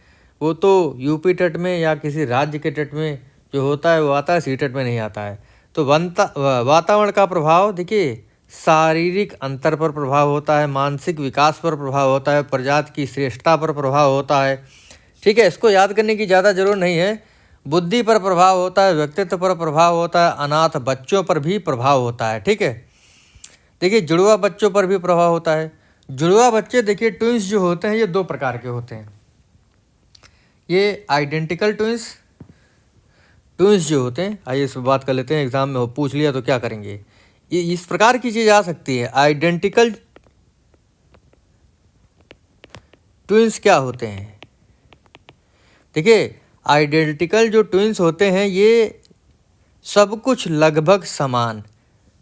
वो तो यूपी टेट में या किसी राज्य के टेट में जो होता है वो आता है, सीटेट में नहीं आता है। तो वातावरण का प्रभाव, देखिए, शारीरिक अंतर पर प्रभाव होता है, मानसिक विकास पर प्रभाव होता है, प्रजाति की श्रेष्ठता पर प्रभाव होता है। ठीक है। इसको याद करने की ज़्यादा जरूरत नहीं है। बुद्धि पर प्रभाव होता है, व्यक्तित्व पर प्रभाव होता है, अनाथ बच्चों पर भी प्रभाव होता है। ठीक है। देखिए, जुड़वा बच्चों पर भी प्रभाव होता है। जुड़वा बच्चे, देखिए, ट्विंस जो होते हैं ये दो प्रकार के होते हैं। ये आइडेंटिकल ट्विंस जो होते हैं, आइए इस पर बात कर लेते हैं। एग्जाम में पूछ लिया तो क्या करेंगे? ये इस प्रकार की चीज़ आ सकती है। आइडेंटिकल ट्विंस क्या होते हैं? देखिए, आइडेंटिकल जो ट्विंस होते हैं ये सब कुछ लगभग समान,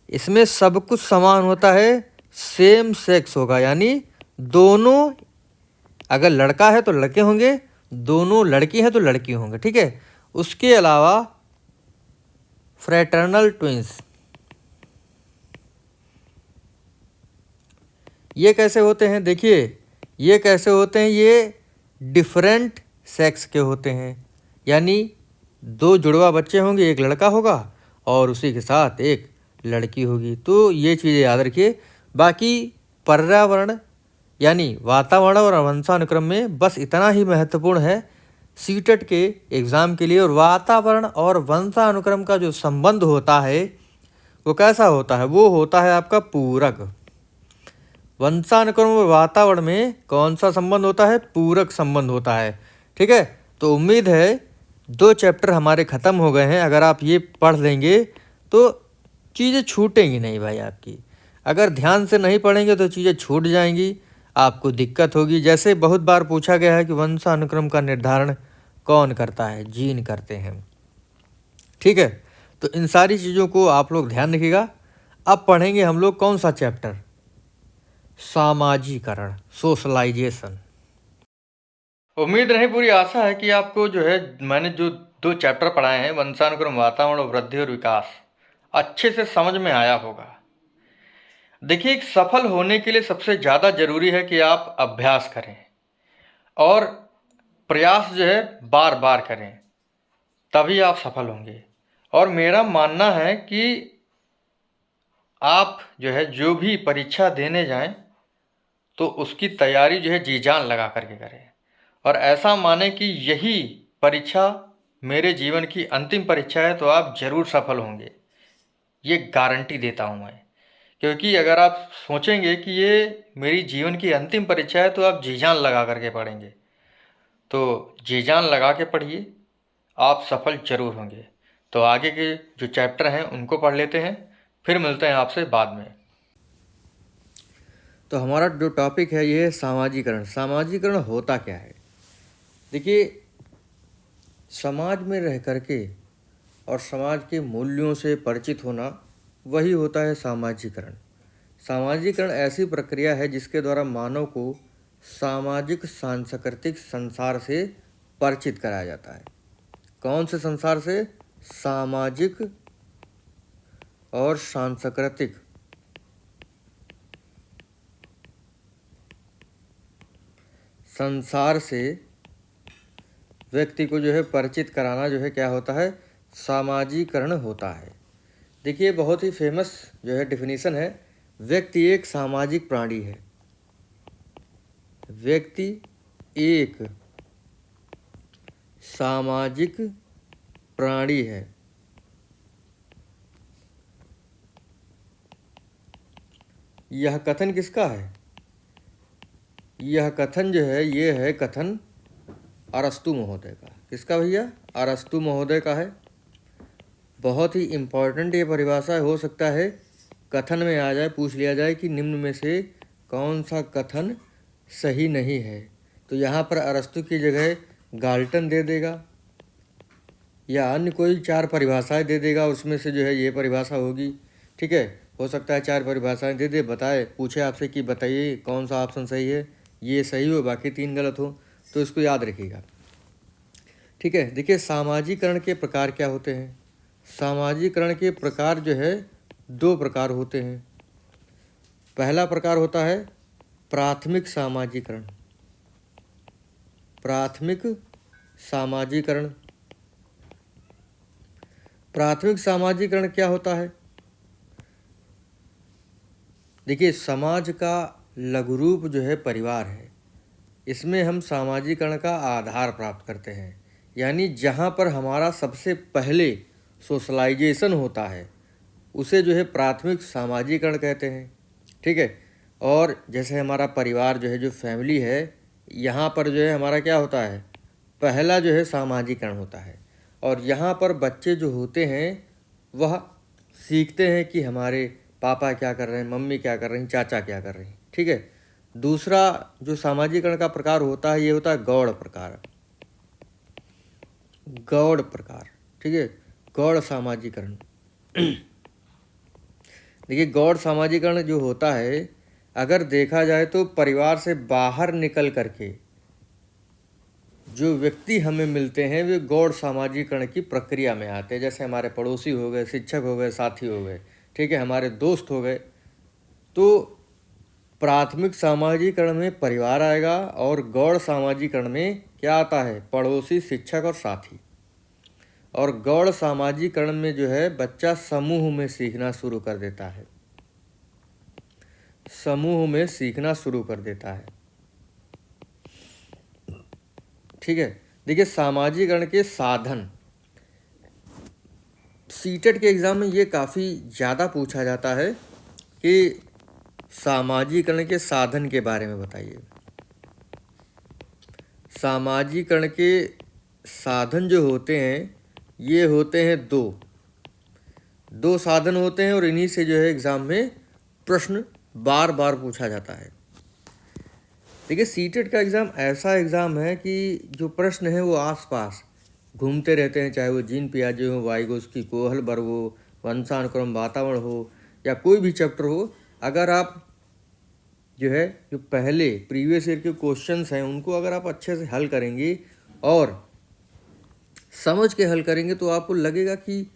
इसमें सब कुछ समान होता है, सेम सेक्स होगा, यानी दोनों, अगर लड़का है तो लड़के होंगे, दोनों लड़की हैं तो लड़की होंगे। ठीक है। उसके अलावा फ्रेटर्नल ट्विंस, ये कैसे होते हैं? देखिए, ये कैसे होते हैं? ये डिफरेंट सेक्स के होते हैं, यानी 2 जुड़वा बच्चे होंगे, एक लड़का होगा और उसी के साथ एक लड़की होगी। तो ये चीज़ें याद रखिए। बाकी पर्यावरण यानी वातावरण और वंशानुक्रम में बस इतना ही महत्वपूर्ण है सीटेट के एग्ज़ाम के लिए। और वातावरण और वंशानुक्रम का जो संबंध होता है वो कैसा होता है? वो होता है आपका पूरक। वंशानुक्रम और वातावरण में कौन सा संबंध होता है? पूरक संबंध होता है। ठीक है, तो उम्मीद है 2 चैप्टर हमारे ख़त्म हो गए हैं। अगर आप ये पढ़ लेंगे तो चीज़ें छूटेंगी नहीं भाई आपकी। अगर ध्यान से नहीं पढ़ेंगे तो चीज़ें छूट जाएंगी, आपको दिक्कत होगी। जैसे बहुत बार पूछा गया है कि वंशानुक्रम का निर्धारण कौन करता है? जीन करते हैं। ठीक है, तो इन सारी चीज़ों को आप लोग ध्यान रखिएगा। अब पढ़ेंगे हम लोग कौन सा चैप्टर? सामाजीकरण, सोशलाइजेशन। उम्मीद नहीं, पूरी आशा है कि आपको जो है मैंने जो 2 चैप्टर पढ़ाए हैं, वंशानुक्रम, वातावरण और वृद्धि और विकास, अच्छे से समझ में आया होगा। देखिए, एक सफल होने के लिए सबसे ज़्यादा ज़रूरी है कि आप अभ्यास करें और प्रयास जो है बार बार करें, तभी आप सफल होंगे। और मेरा मानना है कि आप जो है जो भी परीक्षा देने जाएं तो उसकी तैयारी जो है जी जान लगा करके करें और ऐसा माने कि यही परीक्षा मेरे जीवन की अंतिम परीक्षा है, तो आप ज़रूर सफल होंगे, ये गारंटी देता हूँ मैं। क्योंकि अगर आप सोचेंगे कि ये मेरी जीवन की अंतिम परीक्षा है तो आप जी जान लगा करके पढ़ेंगे। तो जी जान लगा के पढ़िए, आप सफल जरूर होंगे। तो आगे के जो चैप्टर हैं उनको पढ़ लेते हैं, फिर मिलते हैं आपसे बाद में। तो हमारा जो टॉपिक है ये है सामाजिकरण। सामाजिकरण होता क्या है? देखिए, समाज में रह करके और समाज के मूल्यों से परिचित होना, वही होता है सामाजिकरण। सामाजिकरण ऐसी प्रक्रिया है जिसके द्वारा मानव को सामाजिक सांस्कृतिक संसार से परिचित कराया जाता है। कौन से संसार से? सामाजिक और सांस्कृतिक संसार से व्यक्ति को जो है परिचित कराना जो है क्या होता है? सामाजिकरण होता है। देखिए, बहुत ही फेमस जो है डेफिनेशन है, व्यक्ति एक सामाजिक प्राणी है। व्यक्ति एक सामाजिक प्राणी है। यह कथन किसका है? यह कथन जो है ये है कथन अरस्तु महोदय का। किसका भैया? अरस्तु महोदय का है। बहुत ही इम्पोर्टेंट ये परिभाषा हो सकता है कथन में आ जाए, पूछ लिया जाए कि निम्न में से कौन सा कथन सही नहीं है, तो यहाँ पर अरस्तु की जगह गाल्टन दे देगा या अन्य कोई 4 परिभाषाएं दे देगा, उसमें से जो है ये परिभाषा होगी। ठीक है, हो सकता है 4 परिभाषाएं दे दे, बताए, पूछे आपसे कि बताइए कौन सा ऑप्शन सही है, ये सही हो बाकी 3 गलत हो, तो इसको याद रखिएगा। ठीक है, देखिए सामाजिकरण के प्रकार क्या होते हैं। सामाजिकरण के प्रकार जो है 2 प्रकार होते हैं। पहला प्रकार होता है प्राथमिक सामाजिकरण। प्राथमिक सामाजिकरण। प्राथमिक सामाजिकरण क्या होता है? देखिए, समाज का लघु रूप जो है परिवार है। इसमें हम सामाजिकरण का आधार प्राप्त करते हैं, यानी जहाँ पर हमारा सबसे पहले सोशलाइजेशन होता है उसे जो है प्राथमिक सामाजिकरण कहते हैं। ठीक है, और जैसे हमारा परिवार जो है, जो फैमिली है, यहाँ पर जो है हमारा क्या होता है? पहला जो है सामाजिकरण होता है। और यहाँ पर बच्चे जो होते हैं वह सीखते हैं कि हमारे पापा क्या कर रहे हैं, मम्मी क्या कर रही हैं, चाचा क्या कर रही हैं। ठीक है, दूसरा जो सामाजिकरण का प्रकार होता है ये होता है गौड़ प्रकार। गौड़ प्रकार, ठीक है, गौड़ सामाजिकरण। देखिए, गौड़ सामाजिकरण जो होता है, अगर देखा जाए तो परिवार से बाहर निकल करके जो व्यक्ति हमें मिलते हैं वे गौड़ सामाजिकरण की प्रक्रिया में आते हैं। जैसे हमारे पड़ोसी हो गए, शिक्षक हो गए, साथी हो गए, ठीक है, हमारे दोस्त हो गए। तो प्राथमिक सामाजिकरण में परिवार आएगा और गौड़ सामाजिकरण में क्या आता है? पड़ोसी, शिक्षक और साथी। और गौड़ सामाजिकरण में जो है बच्चा समूह में सीखना शुरू कर देता है, समूह में सीखना शुरू कर देता है। ठीक है, देखिए सामाजिकरण के साधन, सीटेट के एग्ज़ाम में ये काफ़ी ज़्यादा पूछा जाता है कि सामाजिकरण के साधन के बारे में बताइए। सामाजिकरण के साधन जो होते हैं ये होते हैं दो साधन होते हैं और इन्हीं से जो है एग्ज़ाम में प्रश्न बार बार पूछा जाता है। देखिए सीटेट का एग्ज़ाम ऐसा एग्ज़ाम है कि जो प्रश्न है वो आसपास घूमते रहते हैं, चाहे वो जीन पियाजे हो, वाइगोस्की, कोहलबर्ग हो, वंशानुक्रम, वातावरण हो या कोई भी चैप्टर हो। अगर आप जो है जो पहले प्रीवियस ईयर के क्वेश्चंस हैं उनको अगर आप अच्छे से हल करेंगे और समझ के हल करेंगे तो आपको लगेगा कि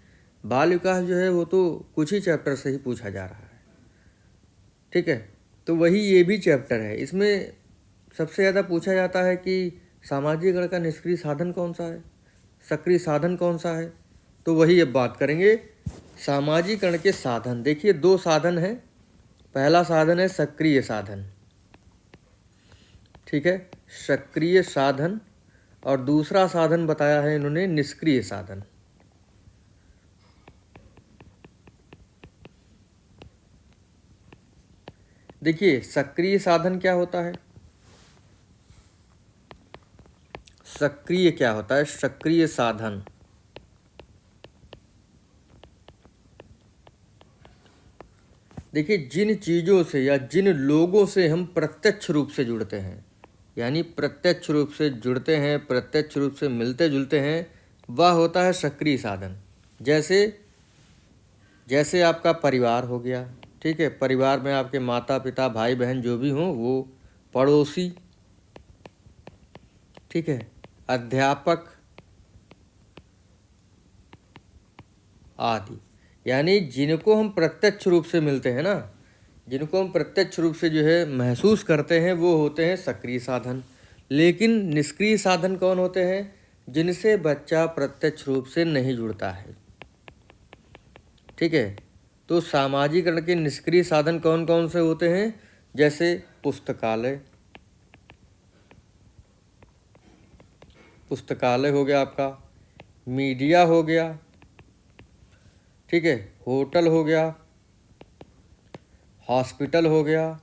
बाल विकास जो है वो तो कुछ ही चैप्टर से ही पूछा जा रहा है। ठीक है, तो वही ये भी चैप्टर है। इसमें सबसे ज़्यादा पूछा जाता है कि सामाजिकरण का निष्क्रिय साधन कौन सा है, सक्रिय साधन कौन सा है। तो वही अब बात करेंगे सामाजिकरण के साधन। देखिए दो साधन हैं, पहला साधन है सक्रिय साधन, ठीक है, सक्रिय साधन, और दूसरा साधन बताया है इन्होंने निष्क्रिय साधन। देखिए सक्रिय साधन क्या होता है, सक्रिय क्या होता है, सक्रिय साधन देखिए जिन चीज़ों से या जिन लोगों से हम प्रत्यक्ष रूप से जुड़ते हैं, यानी प्रत्यक्ष रूप से जुड़ते हैं, प्रत्यक्ष रूप से मिलते जुलते हैं, वह होता है सक्रिय साधन। जैसे आपका परिवार हो गया, ठीक है, परिवार में आपके माता पिता भाई बहन जो भी हों, वो पड़ोसी, ठीक है, अध्यापक आदि, यानी जिनको हम प्रत्यक्ष रूप से मिलते हैं ना, जिनको हम प्रत्यक्ष रूप से जो है महसूस करते हैं, वो होते हैं सक्रिय साधन। लेकिन निष्क्रिय साधन कौन होते हैं, जिनसे बच्चा प्रत्यक्ष रूप से नहीं जुड़ता है। ठीक है, तो सामाजिकरण के निष्क्रिय साधन कौन कौन से होते हैं, जैसे पुस्तकालय, पुस्तकालय हो गया आपका, मीडिया हो गया, ठीक है, होटल हो गया, हॉस्पिटल हो गया,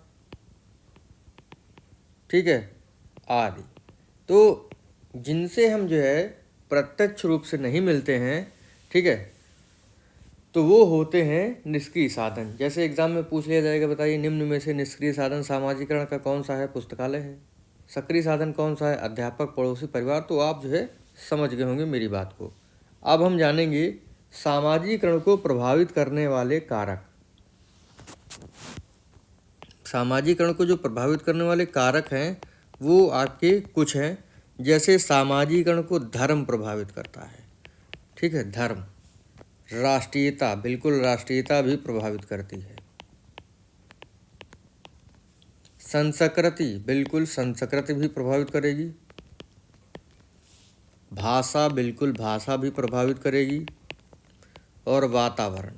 ठीक है, आदि। तो जिनसे हम जो है प्रत्यक्ष रूप से नहीं मिलते हैं, ठीक है, तो वो होते हैं निष्क्रिय साधन। जैसे एग्जाम में पूछ लिया जाएगा, बताइए निम्न में से निष्क्रिय साधन सामाजिकरण का कौन सा है, पुस्तकालय है। सक्रिय साधन कौन सा है, अध्यापक, पड़ोसी, परिवार। तो आप जो है समझ गए होंगे मेरी बात को। अब हम जानेंगे सामाजिकरण को प्रभावित करने वाले कारक। सामाजिकरण को जो प्रभावित करने वाले कारक हैं वो आपके कुछ हैं। जैसे सामाजिकरण को धर्म प्रभावित करता है, ठीक है, धर्म। राष्ट्रीयता, बिल्कुल राष्ट्रीयता भी प्रभावित करती है। संस्कृति, बिल्कुल संस्कृति भी प्रभावित करेगी। भाषा, बिल्कुल भाषा भी प्रभावित करेगी। और वातावरण,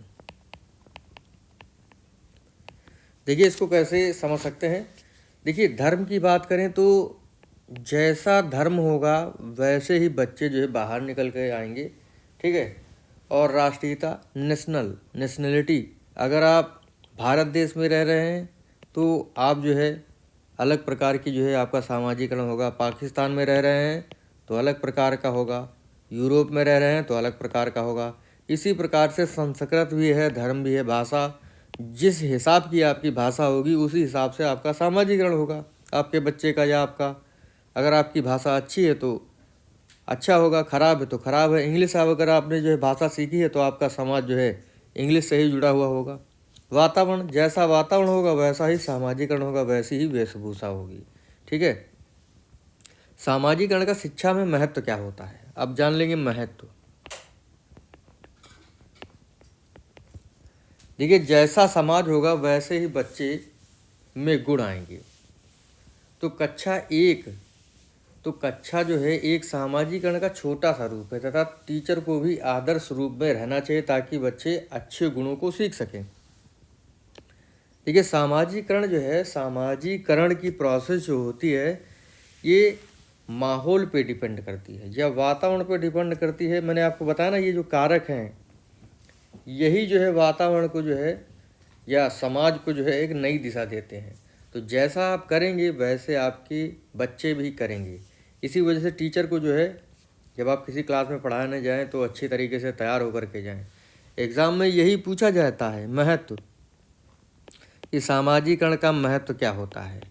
देखिए इसको कैसे समझ सकते हैं। देखिए धर्म की बात करें तो जैसा धर्म होगा वैसे ही बच्चे जो है बाहर निकल के आएंगे, ठीक है। और राष्ट्रीयता, नेशनलिटी, अगर आप भारत देश में रह रहे हैं तो आप जो है अलग प्रकार की जो है आपका सामाजिकरण होगा। पाकिस्तान में रह रहे हैं तो अलग प्रकार का होगा, यूरोप में रह रहे हैं तो अलग प्रकार का होगा। इसी प्रकार से संस्कृत भी है, धर्म भी है, भाषा, जिस हिसाब की आपकी भाषा होगी उसी हिसाब से आपका सामाजिकरण होगा आपके बच्चे का या आपका। अगर आपकी भाषा अच्छी है तो अच्छा होगा, खराब है तो खराब है। इंग्लिश अगर आपने जो है भाषा सीखी है तो आपका समाज जो है इंग्लिश से ही जुड़ा हुआ होगा। वातावरण, जैसा वातावरण होगा वैसा ही सामाजिकरण होगा, वैसी ही वेशभूषा होगी, ठीक है। सामाजिकरण का शिक्षा में महत्व क्या होता है, अब जान लेंगे महत्व। देखिए जैसा समाज होगा वैसे ही बच्चे में गुण आएंगे। तो कक्षा 1 तो कक्षा जो है एक सामाजिकरण का छोटा सा रूप है तथा टीचर को भी आदर्श रूप में रहना चाहिए ताकि बच्चे अच्छे गुणों को सीख सकें। देखिए, सामाजिकरण जो है, सामाजिकरण की प्रोसेस जो होती है ये माहौल पे डिपेंड करती है या वातावरण पे डिपेंड करती है। मैंने आपको बताया ना, ये जो कारक हैं यही जो है वातावरण को जो है या समाज को जो है एक नई दिशा देते हैं। तो जैसा आप करेंगे वैसे आपके बच्चे भी करेंगे। इसी वजह से टीचर को जो है जब आप किसी क्लास में पढ़ाने जाएं तो अच्छी तरीके से तैयार होकर के जाएं। एग्ज़ाम में यही पूछा जाता है महत्व, कि सामाजिकरण का महत्व क्या होता है।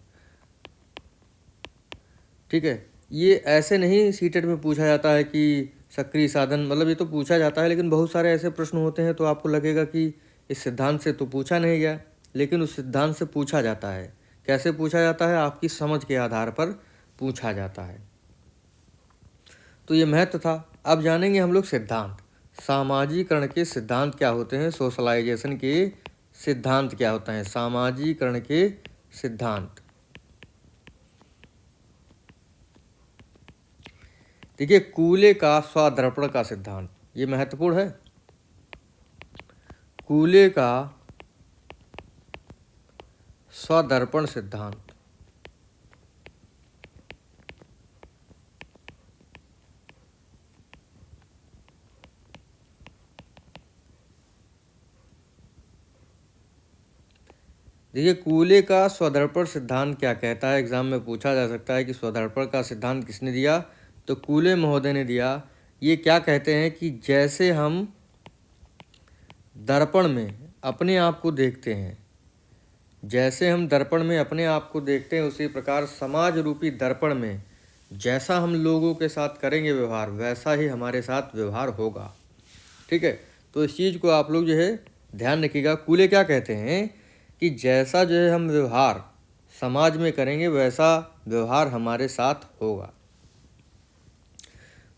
ठीक है, ये ऐसे नहीं सीटेट में पूछा जाता है कि सक्रिय साधन, मतलब ये तो पूछा जाता है लेकिन बहुत सारे ऐसे प्रश्न होते हैं तो आपको लगेगा कि इस सिद्धांत से तो पूछा नहीं गया, लेकिन उस सिद्धांत से पूछा जाता है। कैसे पूछा जाता है? आपकी समझ के आधार पर पूछा जाता है। तो ये महत्व था। अब जानेंगे हम लोग सिद्धांत। सामाजिकरण के सिद्धांत क्या होते हैं, सोशलाइजेशन के सिद्धांत क्या होते हैं। सामाजिकरण के सिद्धांत, देखिए, कूले का स्वदर्पण का सिद्धांत, ये महत्वपूर्ण है। कूले का स्वदर्पण सिद्धांत, देखिए, कूले का स्वदर्पण सिद्धांत क्या कहता है। एग्जाम में पूछा जा सकता है कि स्वदर्पण का सिद्धांत किसने दिया, तो कूले महोदय ने दिया। ये क्या कहते हैं कि जैसे हम दर्पण में अपने आप को देखते हैं, जैसे हम दर्पण में अपने आप को देखते हैं, उसी प्रकार समाज रूपी दर्पण में जैसा हम लोगों के साथ करेंगे व्यवहार, वैसा ही हमारे साथ व्यवहार होगा। ठीक है, तो इस चीज़ को आप लोग जो है ध्यान रखिएगा। कूले क्या कहते हैं कि जैसा जो है हम व्यवहार समाज में करेंगे वैसा व्यवहार हमारे साथ होगा।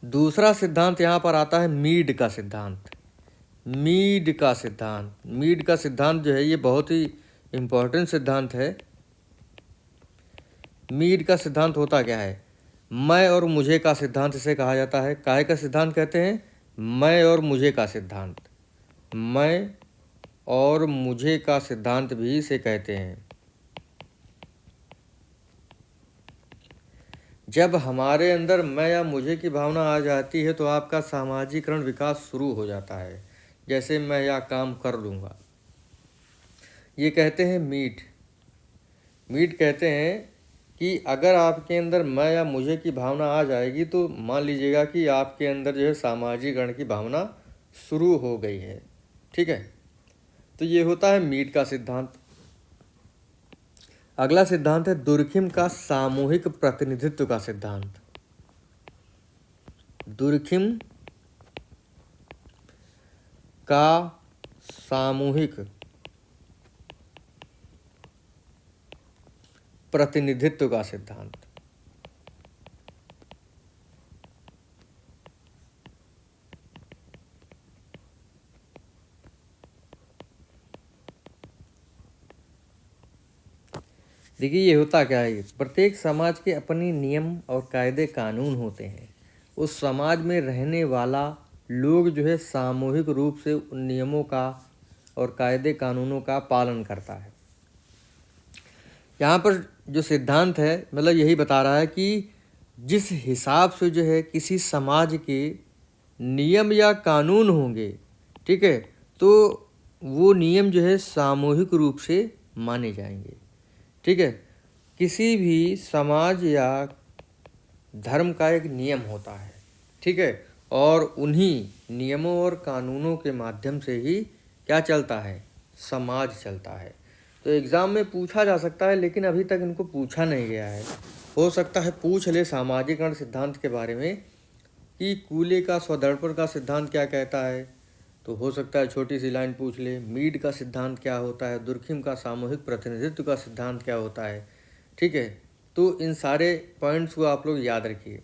दूसरा सिद्धांत यहाँ पर आता है मीड का सिद्धांत। मीड का सिद्धांत, मीड का सिद्धांत जो है ये बहुत ही इम्पोर्टेंट सिद्धांत है। मीड का सिद्धांत होता क्या है? मैं और मुझे का सिद्धांत इसे कहा जाता है। काहे का सिद्धांत कहते हैं? मैं और मुझे का सिद्धांत। मैं और मुझे का सिद्धांत भी इसे कहते हैं। जब हमारे अंदर मैं या मुझे की भावना आ जाती है तो आपका सामाजिकरण विकास शुरू हो जाता है। जैसे मैं यह काम कर लूँगा, ये कहते हैं मीड। मीड कहते हैं कि अगर आपके अंदर मैं या मुझे की भावना आ जाएगी तो मान लीजिएगा कि आपके अंदर जो है सामाजिकरण की भावना शुरू हो गई है। ठीक है, तो ये होता है मीड का सिद्धांत। अगला सिद्धांत है दुर्खिम का सामूहिक प्रतिनिधित्व का सिद्धांत। दुर्खिम का सामूहिक प्रतिनिधित्व का सिद्धांत। देखिए, ये होता क्या है, प्रत्येक समाज के अपने नियम और कायदे कानून होते हैं। उस समाज में रहने वाला लोग जो है सामूहिक रूप से उन नियमों का और कायदे कानूनों का पालन करता है। यहाँ पर जो सिद्धांत है मतलब यही बता रहा है कि जिस हिसाब से जो है किसी समाज के नियम या कानून होंगे, ठीक है, तो वो नियम जो है सामूहिक रूप से माने जाएंगे। ठीक है, किसी भी समाज या धर्म का एक नियम होता है। ठीक है, और उन्हीं नियमों और कानूनों के माध्यम से ही क्या चलता है, समाज चलता है। तो एग्ज़ाम में पूछा जा सकता है लेकिन अभी तक इनको पूछा नहीं गया है। हो सकता है पूछ ले सामाजिकरण सिद्धांत के बारे में कि कूले का स्वदर्पण का सिद्धांत क्या कहता है, तो हो सकता है छोटी सी लाइन पूछ ले। मीड का सिद्धांत क्या होता है, दुर्खिम का सामूहिक प्रतिनिधित्व का सिद्धांत क्या होता है। ठीक है, तो इन सारे पॉइंट्स को आप लोग याद रखिए।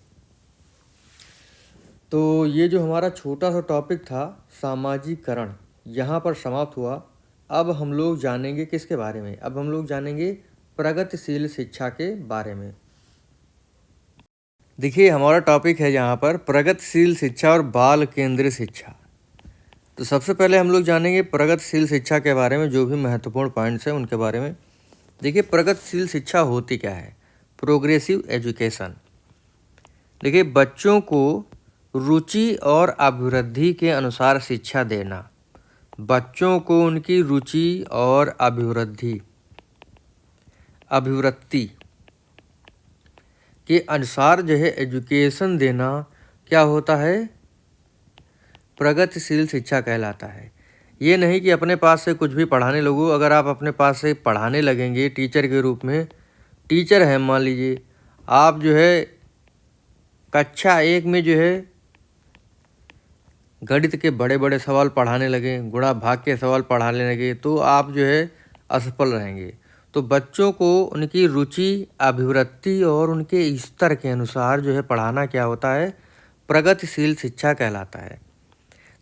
तो ये जो हमारा छोटा सा टॉपिक था सामाजिकरण, यहाँ पर समाप्त हुआ। अब हम लोग जानेंगे किसके बारे में, अब हम लोग जानेंगे प्रगतिशील शिक्षा के बारे में। देखिए हमारा टॉपिक है यहाँ पर प्रगतिशील शिक्षा और बाल केंद्रित शिक्षा। तो सबसे पहले हम लोग जानेंगे प्रगतिशील शिक्षा के बारे में, जो भी महत्वपूर्ण पॉइंट्स हैं उनके बारे में। देखिए प्रगतिशील शिक्षा होती क्या है। प्रोग्रेसिव एजुकेशन, देखिए बच्चों को रुचि और अभिवृद्धि के अनुसार शिक्षा देना। बच्चों को उनकी रुचि और अभिवृत्ति के अनुसार जो है एजुकेशन देना क्या होता है, प्रगतिशील शिक्षा कहलाता है। ये नहीं कि अपने पास से कुछ भी पढ़ाने लगो। अगर आप अपने पास से पढ़ाने लगेंगे टीचर के रूप में, टीचर हैं मान लीजिए, आप जो है कक्षा 1 में जो है गणित के बड़े बड़े सवाल पढ़ाने लगे, गुणा भाग के सवाल पढ़ाने लगे, तो आप जो है असफल रहेंगे। तो बच्चों को उनकी रुचि, अभिवृत्ति और उनके स्तर के अनुसार जो है पढ़ाना क्या होता है, प्रगतिशील शिक्षा कहलाता है।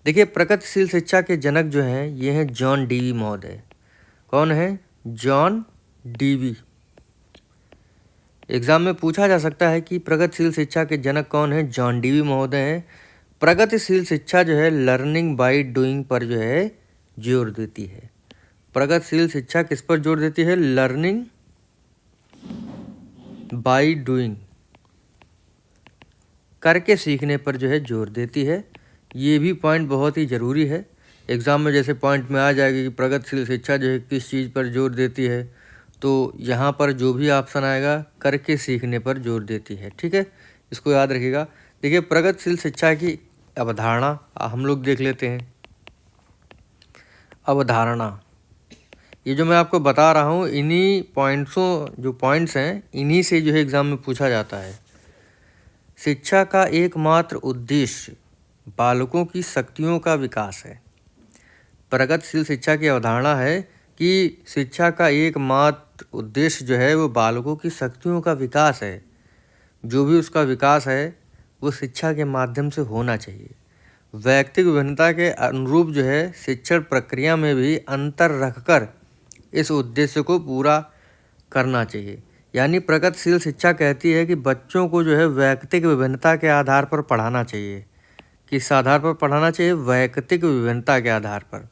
देखिए प्रगतिशील शिक्षा के जनक जो हैं ये हैं जॉन डीवी महोदय। कौन है? John Dewey. एग्जाम में पूछा जा सकता है कि प्रगतिशील शिक्षा के जनक कौन है? जॉन डीवी महोदय हैं। प्रगतिशील शिक्षा जो है लर्निंग बाय डूइंग पर जो है जोर देती है। प्रगतिशील शिक्षा किस पर जोर देती है? लर्निंग बाय डूइंग, करके सीखने पर जो है जोर देती है। ये भी पॉइंट बहुत ही ज़रूरी है। एग्ज़ाम में जैसे पॉइंट में आ जाएगी कि प्रगतिशील शिक्षा जो है किस चीज़ पर जोर देती है, तो यहाँ पर जो भी ऑप्शन आएगा करके सीखने पर जोर देती है। ठीक है, इसको याद रखिएगा। देखिए प्रगतिशील शिक्षा की अवधारणा हम लोग देख लेते हैं। अवधारणा, ये जो मैं आपको बता रहा हूँ इन्हीं पॉइंट्सों, जो पॉइंट्स हैं इन्हीं से जो है एग्ज़ाम में पूछा जाता है। शिक्षा का एकमात्र उद्देश्य बालकों की शक्तियों का विकास है। प्रगतिशील शिक्षा की अवधारणा है कि शिक्षा का एकमात्र उद्देश्य जो है वो बालकों की शक्तियों का विकास है। जो भी उसका विकास है वो शिक्षा के माध्यम से होना चाहिए। व्यक्तिगत विभिन्नता के अनुरूप जो है शिक्षण प्रक्रिया में भी अंतर रखकर इस उद्देश्य को पूरा करना चाहिए। यानी प्रगतिशील शिक्षा कहती है कि बच्चों को जो है व्यक्तिगत विभिन्नता के आधार पर पढ़ाना चाहिए। किस आधार पर पढ़ाना चाहिए? व्यक्तिगत विभिन्नता के आधार पर।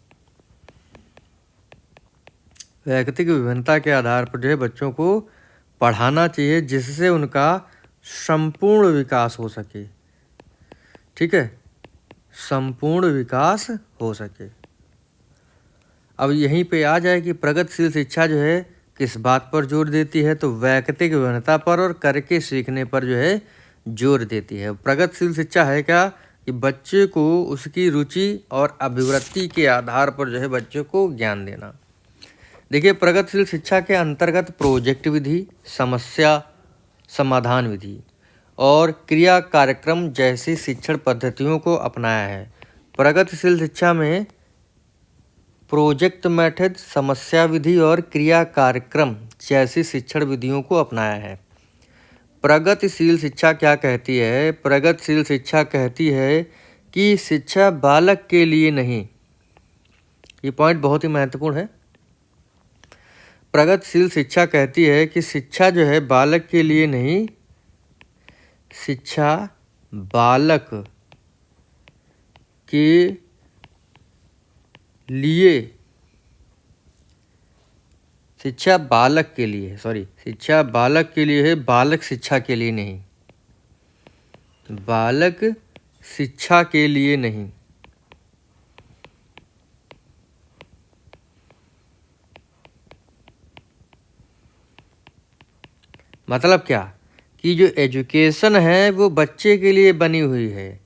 व्यक्तिगत विभिन्नता के आधार पर जो है बच्चों को पढ़ाना चाहिए, जिससे उनका संपूर्ण विकास हो सके। ठीक है, संपूर्ण विकास हो सके। अब यहीं पे आ जाए कि प्रगतिशील शिक्षा जो है किस बात पर जोर देती है, तो व्यक्तिगत विभिन्नता पर और करके सीखने पर जो है जोर देती है। प्रगतिशील शिक्षा है क्या कि बच्चे को उसकी रुचि और अभिवृत्ति के आधार पर जो है बच्चे को ज्ञान देना। देखिए प्रगतिशील शिक्षा के अंतर्गत प्रोजेक्ट विधि, समस्या समाधान विधि और क्रिया कार्यक्रम जैसी शिक्षण पद्धतियों को अपनाया है। प्रगतिशील शिक्षा में प्रोजेक्ट मेथड, समस्या विधि और क्रिया कार्यक्रम जैसी शिक्षण विधियों को अपनाया है। प्रगतिशील शिक्षा क्या कहती है? प्रगतिशील शिक्षा कहती है कि शिक्षा बालक के लिए नहीं। ये पॉइंट बहुत ही महत्वपूर्ण है। प्रगतिशील शिक्षा कहती है कि शिक्षा जो है बालक के लिए नहीं, शिक्षा बालक के लिए, शिक्षा बालक के लिए, शिक्षा बालक के लिए है, बालक शिक्षा के लिए नहीं। बालक शिक्षा के लिए नहीं। मतलब क्या कि जो एजुकेशन है वो बच्चे के लिए बनी हुई है,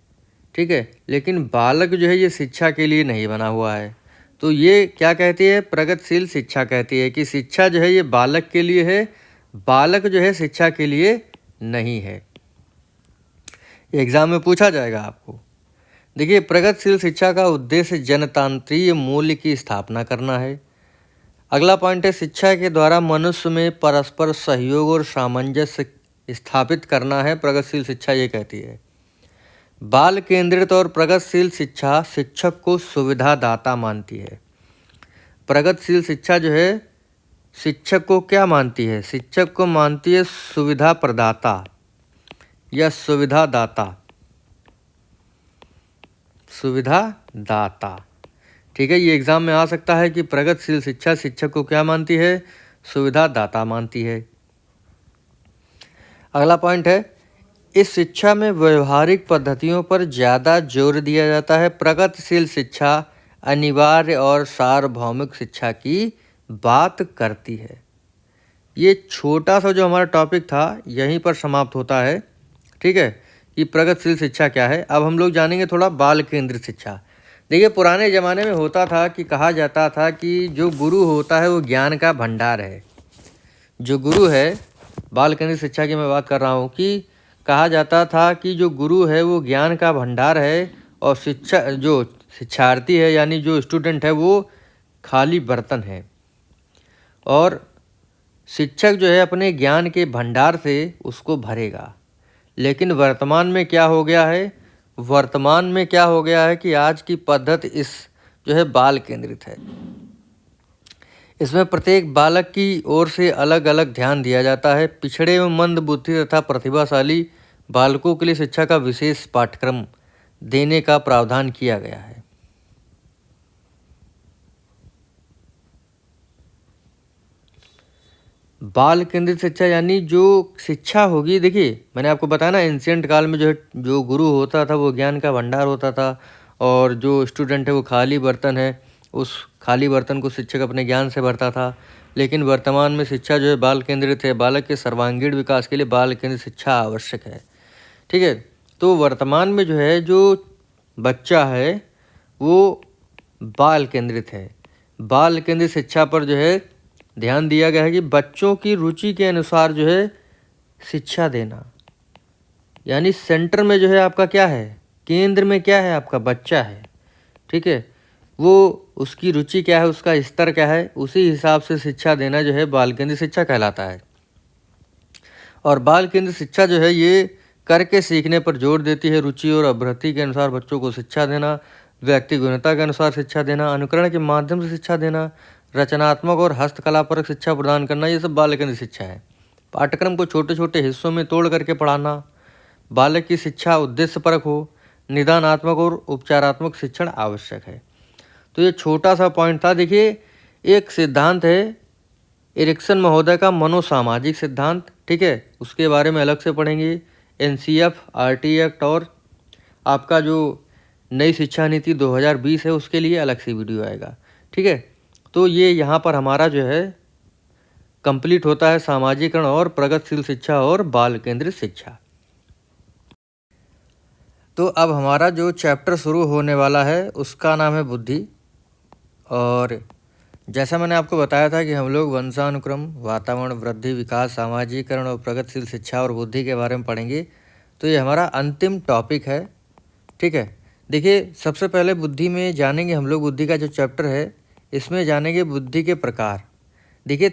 ठीक है, लेकिन बालक जो है ये शिक्षा के लिए नहीं बना हुआ है। तो ये क्या कहती है? प्रगतिशील शिक्षा कहती है कि शिक्षा जो है ये बालक के लिए है, बालक जो है शिक्षा के लिए नहीं है। एग्जाम में पूछा जाएगा आपको। देखिए प्रगतिशील शिक्षा का उद्देश्य जनतांत्रिक मूल्य की स्थापना करना है। अगला पॉइंट है शिक्षा के द्वारा मनुष्य में परस्पर सहयोग और सामंजस्य स्थापित करना है। प्रगतिशील शिक्षा ये कहती है। बाल केंद्रित और प्रगतिशील शिक्षा शिक्षक को सुविधादाता मानती है। प्रगतिशील शिक्षा जो है शिक्षक को क्या मानती है? शिक्षक को मानती है सुविधा प्रदाता। या सुविधादाता, सुविधादाता। ठीक है, ये एग्जाम में आ सकता है कि प्रगतिशील शिक्षा शिक्षक को क्या मानती है, सुविधादाता मानती है। अगला पॉइंट है, इस शिक्षा में व्यवहारिक पद्धतियों पर ज़्यादा जोर दिया जाता है। प्रगतिशील शिक्षा अनिवार्य और सार्वभौमिक शिक्षा की बात करती है। ये छोटा सा जो हमारा टॉपिक था यहीं पर समाप्त होता है। ठीक है, कि प्रगतिशील शिक्षा क्या है। अब हम लोग जानेंगे थोड़ा बाल केंद्रित शिक्षा। देखिए, पुराने ज़माने में होता था कि कहा जाता था कि जो गुरु होता है वो ज्ञान का भंडार है। जो गुरु है, बाल केंद्रित शिक्षा की मैं बात कर रहा हूँ, कि कहा जाता था कि जो गुरु है वो ज्ञान का भंडार है और जो शिक्षार्थी है यानी जो स्टूडेंट है वो खाली बर्तन है। और शिक्षक जो है अपने ज्ञान के भंडार से उसको भरेगा। लेकिन वर्तमान में क्या हो गया है, वर्तमान में क्या हो गया है कि आज की पद्धति इस जो है बाल केंद्रित है। इसमें प्रत्येक बालक की ओर से अलग अलग ध्यान दिया जाता है। पिछड़े एवं मंद बुद्धि तथा प्रतिभाशाली बालकों के लिए शिक्षा का विशेष पाठ्यक्रम देने का प्रावधान किया गया है। बाल केंद्रित शिक्षा यानी जो शिक्षा होगी, देखिए मैंने आपको बताया ना, एंशियंट काल में जो है जो गुरु होता था वो ज्ञान का भंडार होता था और जो स्टूडेंट है वो खाली बर्तन है। उस खाली बर्तन को शिक्षक अपने ज्ञान से भरता था। लेकिन वर्तमान में शिक्षा जो है बाल केंद्रित है। बालक के सर्वांगीण विकास के लिए बाल केंद्रित शिक्षा आवश्यक है। ठीक है, तो वर्तमान में जो है जो बच्चा है वो बाल केंद्रित है। बाल केंद्रित शिक्षा पर जो है ध्यान दिया गया है कि बच्चों की रुचि के अनुसार जो है शिक्षा देना। यानी सेंटर में जो है आपका क्या है, केंद्र में क्या है, आपका बच्चा है। ठीक है, वो उसकी रुचि क्या है, उसका स्तर क्या है, उसी हिसाब से शिक्षा देना जो है बाल केंद्रित शिक्षा कहलाता है। और बाल केंद्रित शिक्षा जो है ये करके सीखने पर जोर देती है। रुचि और अभिरुचि के अनुसार बच्चों को शिक्षा देना, व्यक्ति गुणवत्ता के अनुसार शिक्षा देना, अनुकरण के माध्यम से शिक्षा देना, रचनात्मक और हस्तकला पर शिक्षा प्रदान करना, ये सब बाल केंद्रित शिक्षा है। पाठ्यक्रम को छोटे छोटे हिस्सों में तोड़ करके पढ़ाना। बालक की शिक्षा उद्देश्यपरक हो, निदानात्मक और उपचारात्मक शिक्षण आवश्यक है। तो ये छोटा सा पॉइंट था। देखिए, एक सिद्धांत है एरिक्सन महोदय का मनोसामाजिक सिद्धांत। ठीक है, उसके बारे में अलग से पढ़ेंगे। एनसीएफ, आरटी एक्ट और आपका जो नई शिक्षा नीति 2020 है उसके लिए अलग से वीडियो आएगा। ठीक है, तो ये यहाँ पर हमारा जो है कंप्लीट होता है सामाजिकरण और प्रगतिशील शिक्षा और बाल केंद्रित शिक्षा। तो अब हमारा जो चैप्टर शुरू होने वाला है उसका नाम है बुद्धि। और जैसा मैंने आपको बताया था कि हम लोग वंशानुक्रम, वातावरण, वृद्धि, विकास, सामाजिकरण और प्रगतिशील शिक्षा और बुद्धि के बारे में पढ़ेंगे। तो ये हमारा अंतिम टॉपिक है। ठीक है, देखिए सबसे पहले बुद्धि में जानेंगे हम लोग, बुद्धि का जो चैप्टर है इसमें जानेंगे बुद्धि के प्रकार। देखिए,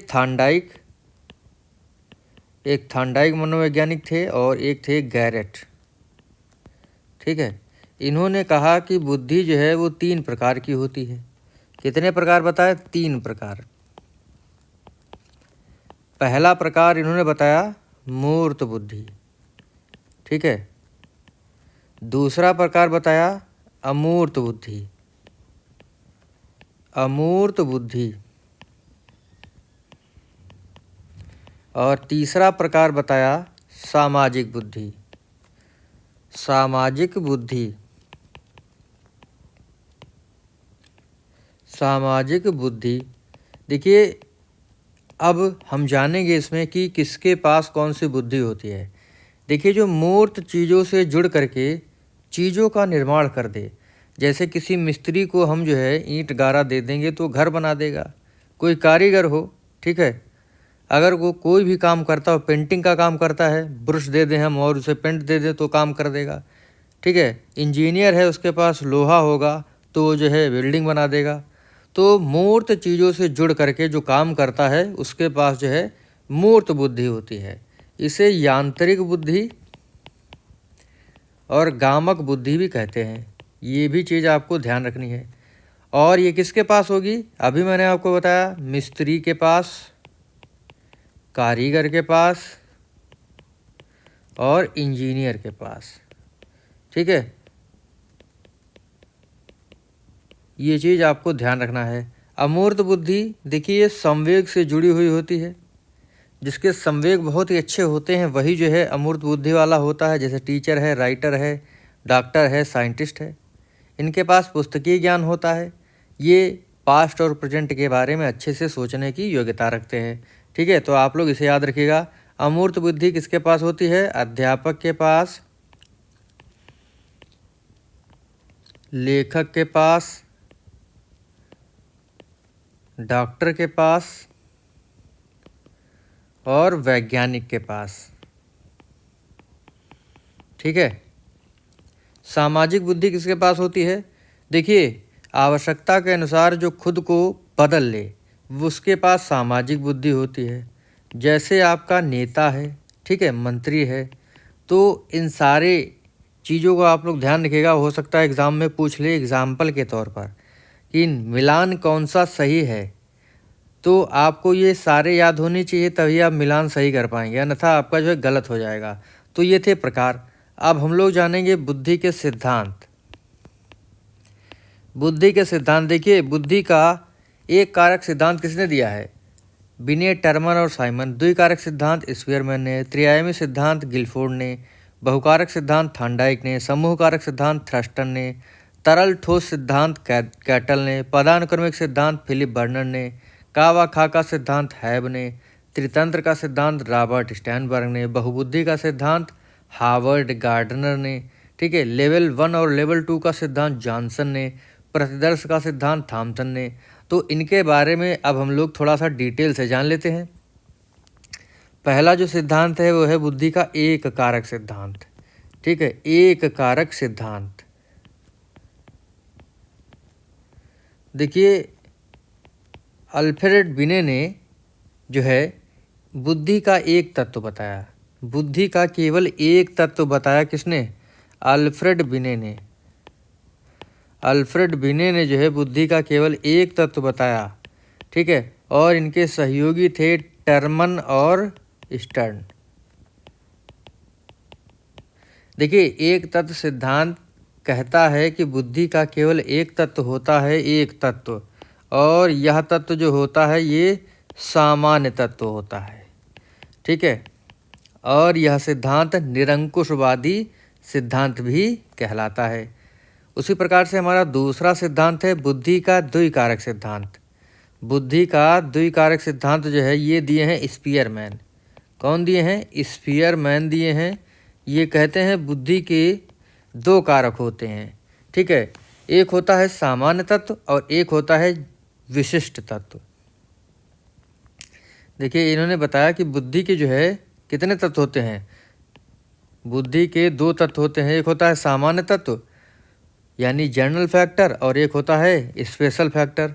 एक थांडाइक मनोवैज्ञानिक थे और एक थे गैरेट। ठीक है, इन्होंने कहा कि बुद्धि जो है वो 3 प्रकार की होती है। कितने प्रकार बताए? 3 प्रकार। पहला प्रकार इन्होंने बताया मूर्त बुद्धि। ठीक है, दूसरा प्रकार बताया अमूर्त बुद्धि, अमूर्त बुद्धि, और तीसरा प्रकार बताया सामाजिक बुद्धि, सामाजिक बुद्धि, सामाजिक बुद्धि। देखिए, अब हम जानेंगे इसमें कि किसके पास कौन सी बुद्धि होती है। देखिए, जो मूर्त चीज़ों से जुड़ करके चीज़ों का निर्माण कर दे, जैसे किसी मिस्त्री को हम जो है ईंट गारा दे देंगे तो घर बना देगा। कोई कारीगर हो, ठीक है, अगर वो कोई भी काम करता हो, पेंटिंग का काम करता है, ब्रश दे दें हम और उसे पेंट दे दें तो काम कर देगा। ठीक है, इंजीनियर है, उसके पास लोहा होगा तो वो जो है बिल्डिंग बना देगा। तो मूर्त चीज़ों से जुड़ करके जो काम करता है उसके पास जो है मूर्त बुद्धि होती है। इसे यांत्रिक बुद्धि और गामक बुद्धि भी कहते हैं। ये भी चीज़ आपको ध्यान रखनी है। और ये किसके पास होगी? अभी मैंने आपको बताया, मिस्त्री के पास, कारीगर के पास और इंजीनियर के पास। ठीक है, ये चीज़ आपको ध्यान रखना है। अमूर्त बुद्धि देखिए ये संवेग से जुड़ी हुई होती है। जिसके संवेग बहुत ही अच्छे होते हैं वही जो है अमूर्त बुद्धि वाला होता है। जैसे टीचर है, राइटर है, डॉक्टर है, साइंटिस्ट है। इनके पास पुस्तकीय ज्ञान होता है। ये पास्ट और प्रेजेंट के बारे में अच्छे से सोचने की योग्यता रखते हैं। ठीक है, तो आप लोग इसे याद रखिएगा। अमूर्त बुद्धि किसके पास होती है? अध्यापक के पास, लेखक के पास, डॉक्टर के पास और वैज्ञानिक के पास। ठीक है, सामाजिक बुद्धि किसके पास होती है? देखिए, आवश्यकता के अनुसार जो खुद को बदल ले वो उसके पास सामाजिक बुद्धि होती है। जैसे आपका नेता है, ठीक है, मंत्री है, तो इन सारे चीज़ों को आप लोग ध्यान रखिएगा। हो सकता है एग्ज़ाम में पूछ ले एग्जाम्पल के तौर पर कि मिलान कौन सा सही है, तो आपको ये सारे याद होने चाहिए तभी आप मिलान सही कर पाएंगे, अन्यथा आपका जो है गलत हो जाएगा। तो ये थे प्रकार। अब हम लोग जानेंगे बुद्धि के सिद्धांत। बुद्धि के सिद्धांत देखिए, बुद्धि का एक कारक सिद्धांत किसने दिया है? बिने, टर्मन और साइमन। द्विकारक सिद्धांत स्पीयरमैन ने। त्रिआयामी सिद्धांत गिलफोर्ड ने। बहुकारक सिद्धांत थॉर्नडाइक ने। समूह कारक सिद्धांत थ्रस्टन ने। तरल ठोस सिद्धांत कैटल ने। पदानुक्रमिक सिद्धांत फिलिप बर्नर ने। कावा खाका सिद्धांत हैब ने। त्रितंत्र का सिद्धांत रॉबर्ट स्टैनबर्ग ने। बहुबुद्धि का सिद्धांत हार्वर्ड गार्डनर ने। ठीक है, लेवल 1 और लेवल 2 का सिद्धांत जॉनसन ने। प्रतिदर्श का सिद्धांत थॉमसन ने। तो इनके बारे में अब हम लोग थोड़ा सा डिटेल से जान लेते हैं। पहला जो सिद्धांत है वो है बुद्धि का एक कारक सिद्धांत। ठीक है, एक कारक सिद्धांत। देखिए, अल्फ्रेड बिने ने जो है बुद्धि का एक तत्व बताया। बुद्धि का केवल एक तत्व बताया। किसने? अल्फ्रेड बिने ने। अल्फ्रेड बिने ने जो है बुद्धि का केवल एक तत्व बताया। ठीक है, और इनके सहयोगी थे टर्मन और स्टर्न। देखिए, एक तत्व सिद्धांत कहता है कि बुद्धि का केवल एक तत्व होता है, एक तत्व, और यह तत्व जो होता है ये सामान्य तत्व होता है। ठीक है, और यह सिद्धांत निरंकुशवादी सिद्धांत भी कहलाता है। उसी प्रकार से हमारा दूसरा सिद्धांत है बुद्धि का द्विकारक सिद्धांत। बुद्धि का द्विकारक सिद्धांत जो है ये दिए हैं स्पीयरमैन। कौन दिए हैं? स्पीयरमैन दिए हैं। ये कहते हैं बुद्धि के दो कारक होते हैं। ठीक है, एक होता है सामान्य तत्व और एक होता है विशिष्ट तत्व। देखिए, इन्होंने बताया कि बुद्धि के जो है कितने तत्व होते हैं? बुद्धि के दो तत्व होते हैं। एक होता है सामान्य तत्व यानी जनरल फैक्टर, और एक होता है स्पेशल फैक्टर।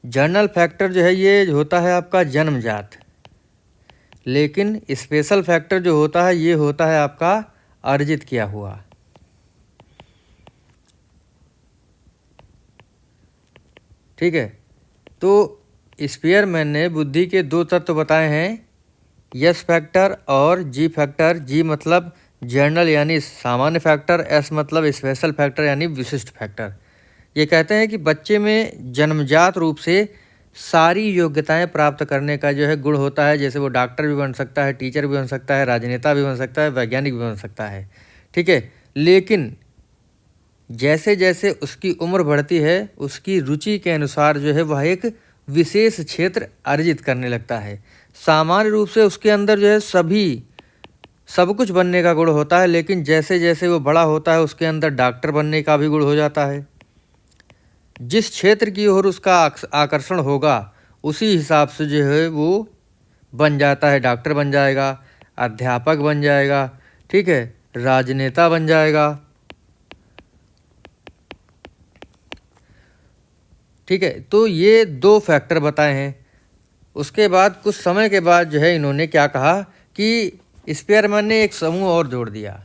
जनरल फैक्टर जो है ये होता है आपका जन्मजात, लेकिन स्पेशल फैक्टर जो होता है ये होता है आपका अर्जित किया हुआ। ठीक है, तो स्पीयरमैन ने बुद्धि के दो तत्व बताए हैं, यस फैक्टर और जी फैक्टर। जी मतलब जनरल यानी सामान्य फैक्टर, एस मतलब स्पेशल फैक्टर यानी विशिष्ट फैक्टर। ये कहते हैं कि बच्चे में जन्मजात रूप से सारी योग्यताएं प्राप्त करने का जो है गुण होता है। जैसे वो डॉक्टर भी बन सकता है, टीचर भी बन सकता है, राजनेता भी बन सकता है, वैज्ञानिक भी बन सकता है। ठीक है, लेकिन जैसे जैसे उसकी उम्र बढ़ती है उसकी रुचि के अनुसार जो है वह एक विशेष क्षेत्र अर्जित करने लगता है। सामान्य रूप से उसके अंदर जो है सब कुछ बनने का गुण होता है, लेकिन जैसे जैसे वो बड़ा होता है उसके अंदर डॉक्टर बनने का भी गुण हो जाता है। जिस क्षेत्र की ओर उसका आकर्षण होगा उसी हिसाब से जो है वो बन जाता है। डॉक्टर बन जाएगा, अध्यापक बन जाएगा, ठीक है, राजनेता बन जाएगा। ठीक है, तो ये दो फैक्टर बताए हैं। उसके बाद कुछ समय के बाद जो है इन्होंने क्या कहा कि स्पीयरमैन ने एक समूह और जोड़ दिया।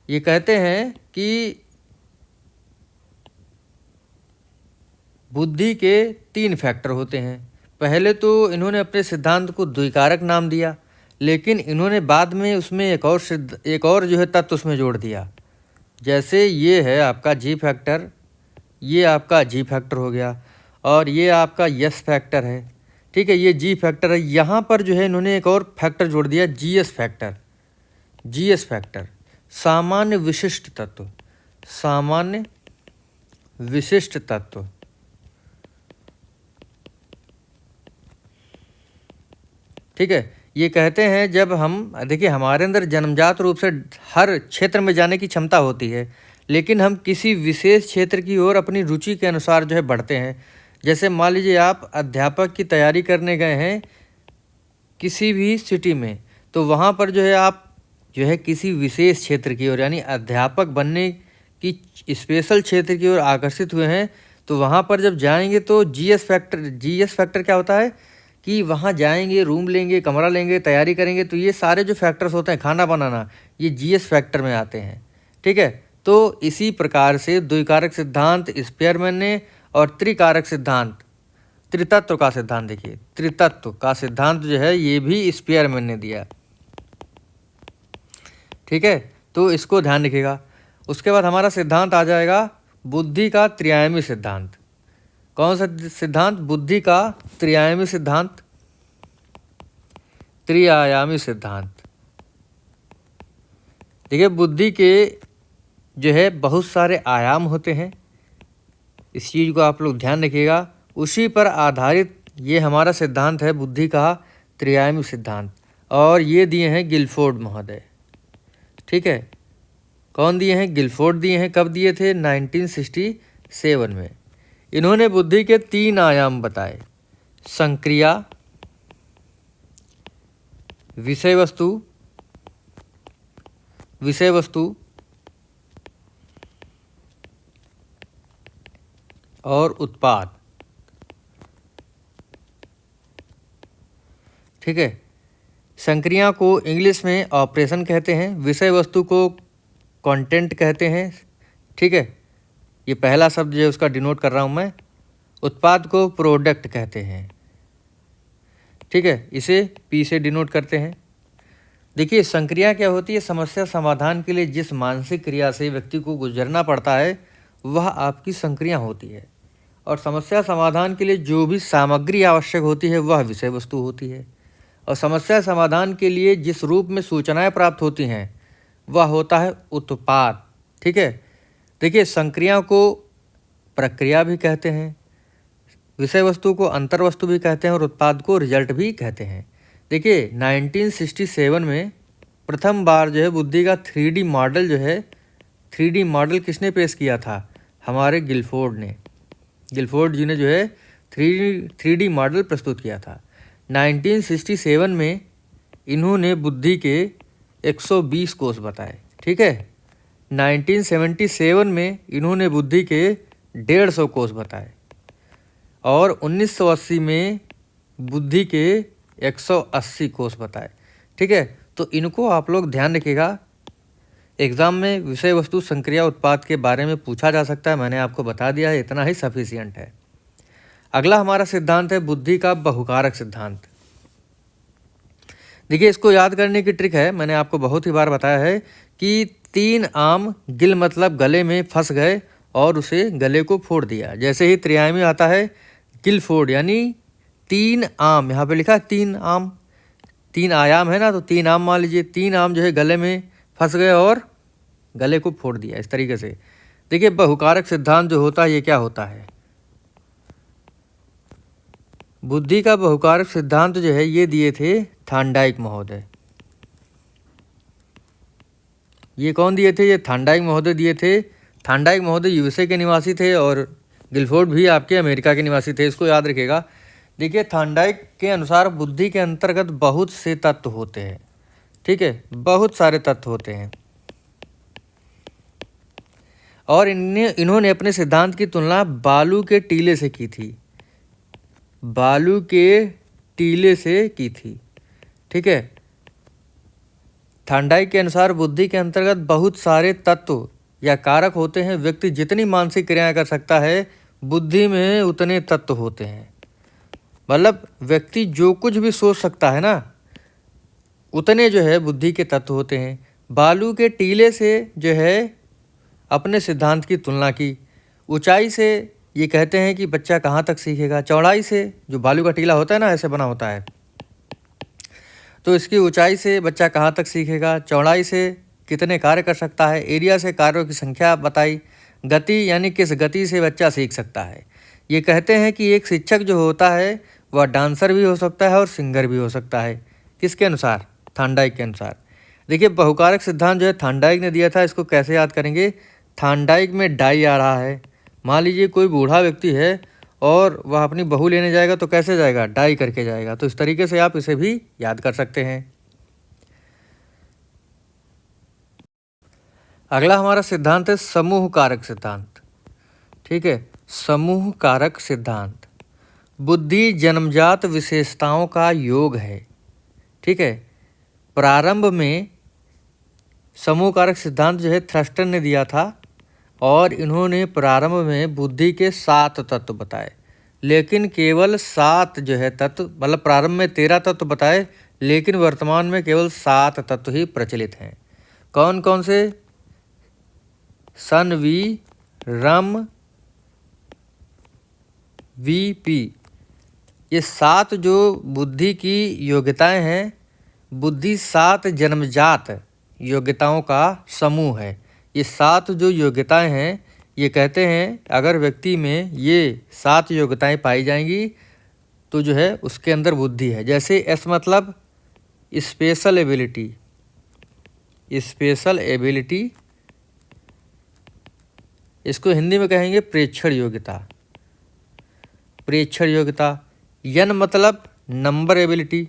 ये कहते हैं कि बुद्धि के 3 फैक्टर होते हैं। पहले तो इन्होंने अपने सिद्धांत को द्विकारक नाम दिया, लेकिन इन्होंने बाद में उसमें एक और जो है तत्व उसमें जोड़ दिया। जैसे ये है आपका जी फैक्टर, ये आपका जी फैक्टर हो गया, और ये आपका यस फैक्टर है, ठीक है, ये जी फैक्टर है। यहाँ पर जो है इन्होंने एक और फैक्टर जोड़ दिया, G S factor. G S factor सामान्य विशिष्ट तत्व, सामान्य विशिष्ट तत्व। ठीक है, ये कहते हैं जब हम देखिए हमारे अंदर जन्मजात रूप से हर क्षेत्र में जाने की क्षमता होती है, लेकिन हम किसी विशेष क्षेत्र की ओर अपनी रुचि के अनुसार जो है बढ़ते हैं। जैसे मान लीजिए आप अध्यापक की तैयारी करने गए हैं किसी भी सिटी में, तो वहाँ पर जो है आप जो है किसी विशेष क्षेत्र की ओर यानी अध्यापक बनने की स्पेशल क्षेत्र की ओर आकर्षित हुए हैं, तो वहाँ पर जब जाएंगे तो जीएस फैक्टर क्या होता है कि वहाँ जाएंगे, रूम लेंगे, कमरा लेंगे, तैयारी करेंगे, तो ये सारे जो फैक्टर्स होते हैं, खाना बनाना, ये जीएस फैक्टर में आते हैं। ठीक है, तो इसी प्रकार से द्विकारक सिद्धांत स्पेयरमैन ने और त्रिकारक सिद्धांत, त्रितत्व का सिद्धांत, देखिए त्रितत्व का सिद्धांत जो है ये भी स्पेयरमैन ने दिया। ठीक है, तो इसको ध्यान रखिएगा। उसके बाद हमारा सिद्धांत आ जाएगा बुद्धि का त्रिआयामी सिद्धांत। कौन सा सिद्धांत? बुद्धि का त्रिआयामी सिद्धांत, त्रिआयामी सिद्धांत। देखिए बुद्धि के जो है बहुत सारे आयाम होते हैं, इस चीज़ को आप लोग ध्यान रखिएगा। उसी पर आधारित ये हमारा सिद्धांत है बुद्धि का त्रिआयामी सिद्धांत, और ये दिए हैं गिलफोर्ड महोदय। ठीक है, कौन दिए हैं? गिलफोर्ड दिए हैं। कब दिए थे? 1967 में। इन्होंने बुद्धि के 3 आयाम बताए, संक्रिया, विषय वस्तु और उत्पाद। ठीक है, संक्रिया को इंग्लिश में ऑपरेशन कहते हैं, विषय वस्तु को कंटेंट कहते हैं। ठीक है, ये पहला शब्द जो है उसका डिनोट कर रहा हूँ मैं। उत्पाद को प्रोडक्ट कहते हैं। ठीक है, इसे पी से डिनोट करते हैं। देखिए संक्रिया क्या होती है? समस्या समाधान के लिए जिस मानसिक क्रिया से व्यक्ति को गुजरना पड़ता है वह आपकी संक्रिया होती है, और समस्या समाधान के लिए जो भी सामग्री आवश्यक होती है वह विषय वस्तु होती है, और समस्या समाधान के लिए जिस रूप में सूचनाएं प्राप्त होती हैं वह होता है उत्पाद। ठीक है, देखिए संक्रिया को प्रक्रिया भी कहते हैं, विषय वस्तु को अंतर्वस्तु भी कहते हैं, और उत्पाद को रिजल्ट भी कहते हैं। देखिए 1967 में प्रथम बार जो है बुद्धि का 3D मॉडल जो है, 3D मॉडल किसने पेश किया था? हमारे गिलफोर्ड ने। गिलफोर्ड जी ने जो है 3D मॉडल प्रस्तुत किया था। 1967 में इन्होंने बुद्धि के 120 कोष बताए। ठीक है, 1977 में इन्होंने बुद्धि के 150 कोष बताए, और 1980 में बुद्धि के 180 कोष बताए। ठीक है, तो इनको आप लोग ध्यान रखिएगा, एग्ज़ाम में विषय वस्तु संक्रिया उत्पाद के बारे में पूछा जा सकता है। मैंने आपको बता दिया है, इतना ही सफिशिएंट है। अगला हमारा सिद्धांत है बुद्धि का बहुकारक सिद्धांत। देखिए इसको याद करने की ट्रिक है, मैंने आपको बहुत ही बार बताया है कि 3 आम गिल मतलब गले में फंस गए और उसे गले को फोड़ दिया। जैसे ही त्रिआयामी आता है गिलफोर्ड, यानी 3 आम, यहाँ पे लिखा है 3 आम, 3 आयाम है ना, तो 3 आम मान लीजिए। 3 आम जो है गले में फंस गए और गले को फोड़ दिया, इस तरीके से। देखिए बहुकारक सिद्धांत जो होता है ये क्या होता है? बुद्धि का बहुकारक सिद्धांत जो है ये दिए थे थॉर्नडाइक महोदय। ये कौन दिए थे? ये थॉर्नडाइक महोदय दिए थे। थॉर्नडाइक महोदय यूएसए के निवासी थे और गिलफोर्ड भी आपके अमेरिका के निवासी थे, इसको याद रखिएगा। देखिए थॉर्नडाइक के अनुसार बुद्धि के अंतर्गत बहुत से तत्व होते हैं। ठीक है, बहुत सारे तत्व होते हैं, और इन्होंने अपने सिद्धांत की तुलना बालू के टीले से की थी, बालू के टीले से की थी। ठीक है, थॉर्नडाइक के अनुसार बुद्धि के अंतर्गत बहुत सारे तत्व या कारक होते हैं। व्यक्ति जितनी मानसिक क्रियाएं कर सकता है बुद्धि में उतने तत्व होते हैं। मतलब व्यक्ति जो कुछ भी सोच सकता है ना, उतने जो है बुद्धि के तत्व होते हैं। बालू के टीले से जो है अपने सिद्धांत की तुलना की। ऊंचाई से ये कहते हैं कि बच्चा कहाँ तक सीखेगा। चौड़ाई से, जो बालू का टीला होता है ना, ऐसे बना होता है, तो इसकी ऊंचाई से बच्चा कहाँ तक सीखेगा। चौड़ाई से कितने कार्य कर सकता है। एरिया से कार्यों की संख्या बताई। गति यानी किस गति से बच्चा सीख सकता है। ये कहते हैं कि एक शिक्षक जो होता है वह डांसर भी हो सकता है और सिंगर भी हो सकता है। किसके अनुसार? थार्नडाइक के अनुसार। देखिए, बहुकारक सिद्धांत जो है थार्नडाइक ने दिया था। इसको कैसे याद करेंगे? थार्नडाइक में डाई आ रहा है। मान लीजिए कोई बूढ़ा व्यक्ति है और वह अपनी बहू लेने जाएगा तो कैसे जाएगा? डाई करके जाएगा। तो इस तरीके से आप इसे भी याद कर सकते हैं। अगला हमारा सिद्धांत है समूह कारक सिद्धांत। ठीक है, समूह कारक सिद्धांत। बुद्धि जन्मजात विशेषताओं का योग है। ठीक है, प्रारंभ में समूह कारक सिद्धांत जो है थ्रस्टन ने दिया था और इन्होंने प्रारंभ में बुद्धि के 7 तत्व बताए, लेकिन केवल 7 जो है तत्व, मतलब प्रारंभ में 13 तत्व बताए, लेकिन वर्तमान में केवल 7 तत्व ही प्रचलित हैं। कौन कौन से? सन, वी, रम, वी, पी। ये 7 जो बुद्धि की योग्यताएं हैं, बुद्धि 7 जन्मजात योग्यताओं का समूह है। ये 7 जो योग्यताएं हैं, ये कहते हैं अगर व्यक्ति में ये 7 योग्यताएं पाई जाएंगी तो जो है उसके अंदर बुद्धि है। जैसे एस मतलब स्पेशल एबिलिटी। स्पेशल एबिलिटी, इसको हिंदी में कहेंगे प्रेक्षण योग्यता। प्रेक्षण योग्यता। एन मतलब नंबर एबिलिटी।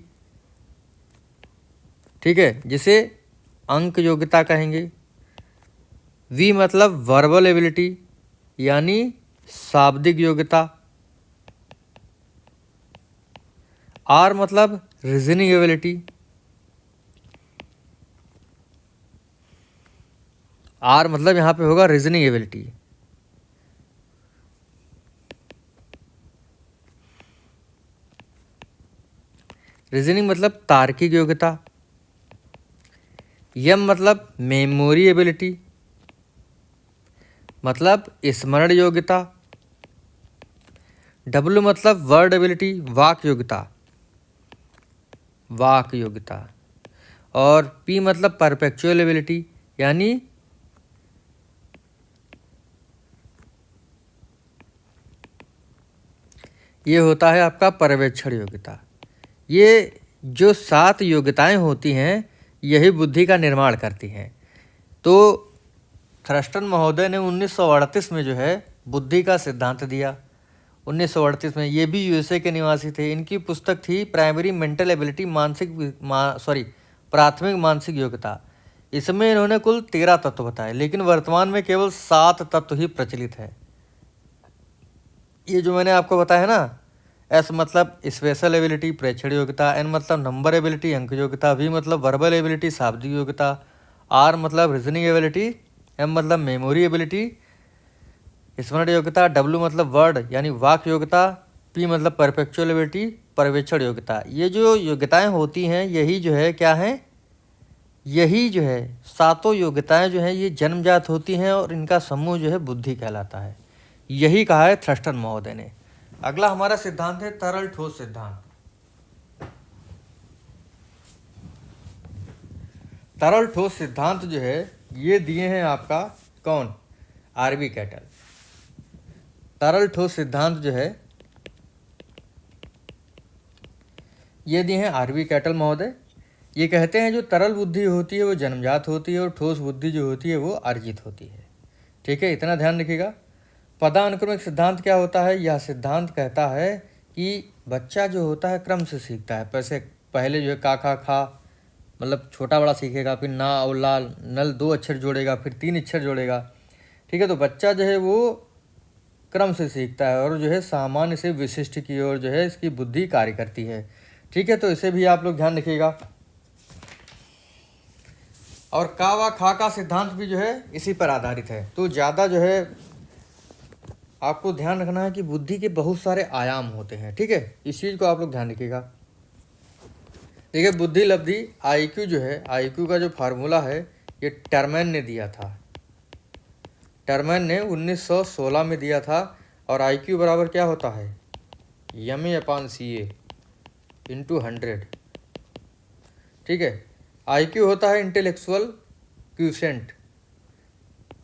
ठीक है, जिसे अंक योग्यता कहेंगे। वी मतलब वर्बल एबिलिटी, यानी शाब्दिक योग्यता। आर मतलब रीजनिंग एबिलिटी। आर मतलब यहाँ पे होगा रीजनिंग एबिलिटी। रीजनिंग मतलब तार्किक योग्यता। यम मतलब मेमोरी एबिलिटी, मतलब स्मरण योग्यता। डब्ल्यू मतलब वर्ड एबिलिटी, वाक योग्यता। वाक योग्यता। और पी मतलब परपेचुअल एबिलिटी, यानी ये होता है आपका पर्यवेक्षण योग्यता। ये जो 7 योग्यताएं होती हैं, यही बुद्धि का निर्माण करती हैं। तो थ्रस्टन महोदय ने 1938 में जो है बुद्धि का सिद्धांत दिया। 1938 में। ये भी यूएसए के निवासी थे। इनकी पुस्तक थी प्राइमरी मेंटल एबिलिटी, प्राथमिक मानसिक योग्यता। इसमें इन्होंने कुल 13 तत्व बताए, लेकिन वर्तमान में केवल 7 तत्व ही प्रचलित है। ये जो मैंने आपको बताया ना, एस मतलब स्पेशल एबिलिटी प्रेक्षण योग्यता, एन मतलब नंबर एबिलिटी अंक योग्यता, वी मतलब वर्बल एबिलिटी शाब्दिक योग्यता, आर मतलब रीजनिंग एबिलिटी, एम मतलब मेमोरी एबिलिटी स्मरण योग्यता, डब्ल्यू मतलब वर्ड यानी वाक योग्यता, पी मतलब परपेचुअल एबिलिटी पर्यवेक्षण योग्यता। ये जो योग्यताएं होती हैं, यही जो है क्या है, यही जो है 7 योग्यताएं जो हैं ये जन्मजात होती हैं और इनका समूह जो है बुद्धि कहलाता है। यही कहा है थ्रस्टन महोदय ने। अगला हमारा सिद्धांत है तरल ठोस सिद्धांत। तरल ठोस सिद्धांत जो है ये दिए हैं आपका कौन? आरबी कैटल। तरल ठोस सिद्धांत जो है ये दिए हैं आरबी कैटल महोदय। ये कहते हैं जो तरल बुद्धि होती है वो जन्मजात होती है और ठोस बुद्धि जो होती है वो अर्जित होती है। ठीक है, इतना ध्यान रखिएगा। पदानुक्रमिक सिद्धांत क्या होता है? यह सिद्धांत कहता है कि बच्चा जो होता है क्रम से सीखता है। पहले जो है का खा खा मतलब छोटा बड़ा सीखेगा, फिर ना और लाल नल 2 अक्षर जोड़ेगा, फिर 3 अक्षर जोड़ेगा। ठीक है, तो बच्चा जो है वो क्रम से सीखता है और जो है सामान्य से विशिष्ट की ओर जो है इसकी बुद्धि कार्य करती है। ठीक है, तो इसे भी आप लोग ध्यान रखिएगा। और का व खा का सिद्धांत भी जो है इसी पर आधारित है। तो ज़्यादा जो है आपको ध्यान रखना है कि बुद्धि के बहुत सारे आयाम होते हैं। ठीक है, इस चीज़ को आप लोग ध्यान रखिएगा। देखिए बुद्धि लब्धि आईक्यू जो है, आईक्यू का जो फार्मूला है ये टर्मैन ने दिया था। टर्मैन ने 1916 में दिया था। और आईक्यू बराबर क्या होता है, MA/CA इंटू 100। ठीक है, आईक्यू होता है इंटेलेक्चुअल क्यूसेंट।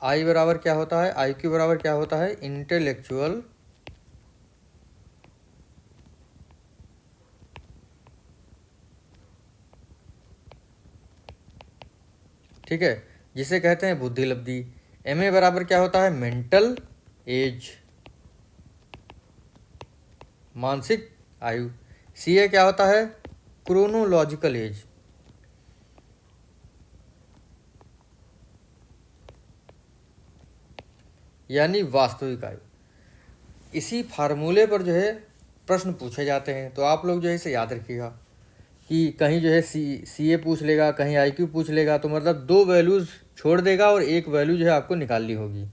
आई बराबर क्या होता है, आईक्यू बराबर क्या होता है, इंटेलेक्चुअल ठीक है, जिसे कहते हैं बुद्धि लब्धि। MA बराबर क्या होता है, मेंटल एज, मानसिक आयु। CA क्या होता है, क्रोनोलॉजिकल एज। यानी वास्तविक आयु। इसी फार्मूले पर जो है प्रश्न पूछे जाते हैं, तो आप लोग जो है इसे याद रखिएगा कि कहीं जो है CA पूछ लेगा, कहीं IQ पूछ लेगा, तो मतलब 2 वैल्यूज छोड़ देगा और एक वैल्यू जो है आपको निकालनी होगी।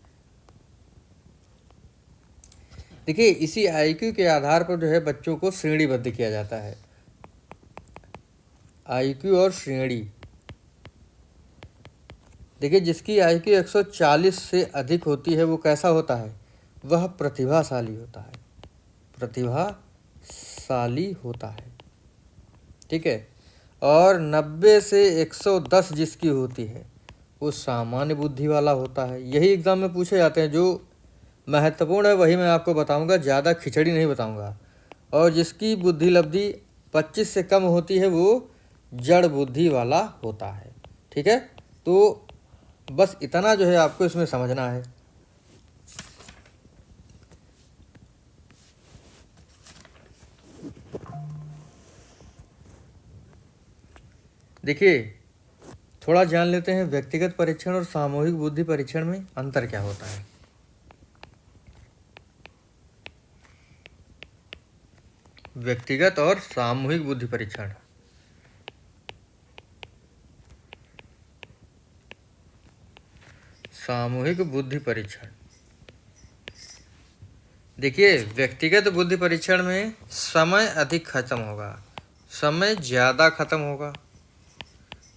देखिए इसी IQ के आधार पर जो है बच्चों को श्रेणीबद्ध किया जाता है। IQ और श्रेणी। देखिए जिसकी IQ 140 से अधिक होती है वो कैसा होता है, वह प्रतिभाशाली होता है, प्रतिभाशाली होता है। ठीक है, और 90 से 110 जिसकी होती है वो सामान्य बुद्धि वाला होता है। यही एग्जाम में पूछे जाते हैं, जो महत्वपूर्ण है वही मैं आपको बताऊंगा, ज़्यादा खिचड़ी नहीं बताऊंगा। और जिसकी बुद्धि लब्धि 25 से कम होती है वो जड़ बुद्धि वाला होता है। ठीक है, तो बस इतना जो है आपको इसमें समझना है। देखिए थोड़ा जान लेते हैं व्यक्तिगत परीक्षण और सामूहिक बुद्धि परीक्षण में अंतर क्या होता है। व्यक्तिगत और सामूहिक बुद्धि परीक्षण। सामूहिक बुद्धि परीक्षण। देखिए व्यक्तिगत बुद्धि परीक्षण में समय अधिक खत्म होगा, समय ज़्यादा खत्म होगा।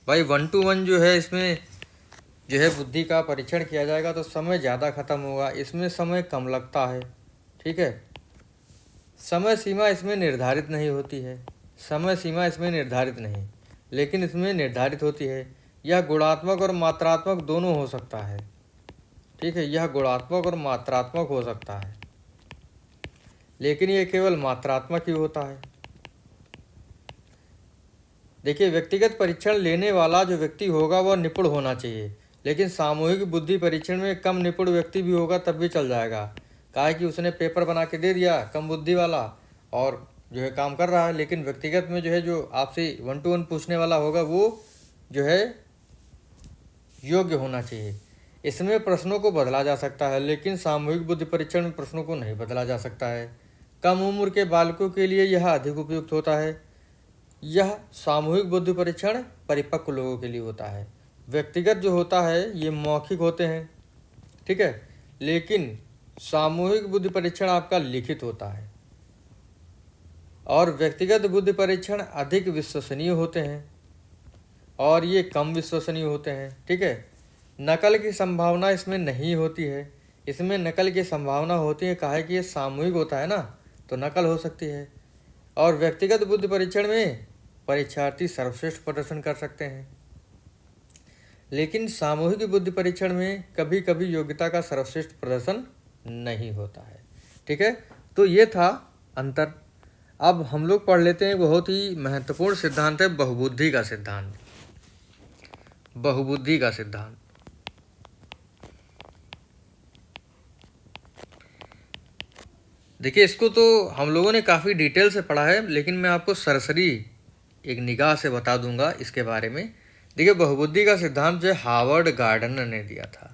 भाई 1 to 1 जो है इसमें जो है बुद्धि का परीक्षण किया जाएगा तो समय ज़्यादा खत्म होगा, इसमें समय कम लगता है। ठीक है, समय सीमा इसमें निर्धारित नहीं होती है, समय सीमा इसमें निर्धारित नहीं, लेकिन इसमें निर्धारित होती है। यह गुणात्मक और मात्रात्मक दोनों हो सकता है। ठीक है, यह गुणात्मक और मात्रात्मक हो सकता है, लेकिन यह केवल मात्रात्मक ही होता है। देखिए व्यक्तिगत परीक्षण लेने वाला जो व्यक्ति होगा वह निपुण होना चाहिए, लेकिन सामूहिक बुद्धि परीक्षण में कम निपुण व्यक्ति भी होगा तब भी चल जाएगा। काहे कि उसने पेपर बना के दे दिया कम बुद्धि वाला और जो है काम कर रहा है, लेकिन व्यक्तिगत में जो है जो आपसे 1 to 1 पूछने वाला होगा वो जो है योग्य होना चाहिए। इसमें प्रश्नों को बदला जा सकता है, लेकिन सामूहिक बुद्धि परीक्षण में प्रश्नों को नहीं बदला जा सकता है। कम उम्र के बालकों के लिए यह अधिक उपयुक्त होता है। यह सामूहिक बुद्धि परीक्षण परिपक्व लोगों के लिए होता है। व्यक्तिगत जो होता है ये मौखिक होते हैं, ठीक है, लेकिन सामूहिक बुद्धि परीक्षण आपका लिखित होता है। और व्यक्तिगत बुद्धि परीक्षण अधिक विश्वसनीय होते हैं और ये कम विश्वसनीय होते हैं। ठीक है, नकल की संभावना इसमें नहीं होती है, इसमें नकल की संभावना होती है, काहे कि ये सामूहिक होता है ना, तो नकल हो सकती है। और व्यक्तिगत बुद्धि परीक्षण में परीक्षार्थी सर्वश्रेष्ठ प्रदर्शन कर सकते हैं, लेकिन सामूहिक बुद्धि परीक्षण में कभी कभी योग्यता का सर्वश्रेष्ठ प्रदर्शन नहीं होता है। ठीक है, तो ये था अंतर। अब हम लोग पढ़ लेते हैं बहुत ही महत्वपूर्ण सिद्धांत है बहुबुद्धि का सिद्धांत। बहुबुद्धि का सिद्धांत देखिए इसको तो हम लोगों ने काफ़ी डिटेल से पढ़ा है, लेकिन मैं आपको सरसरी एक निगाह से बता दूंगा इसके बारे में। देखिए बहुबुद्धि का सिद्धांत जो हार्वर्ड गार्डनर ने दिया था,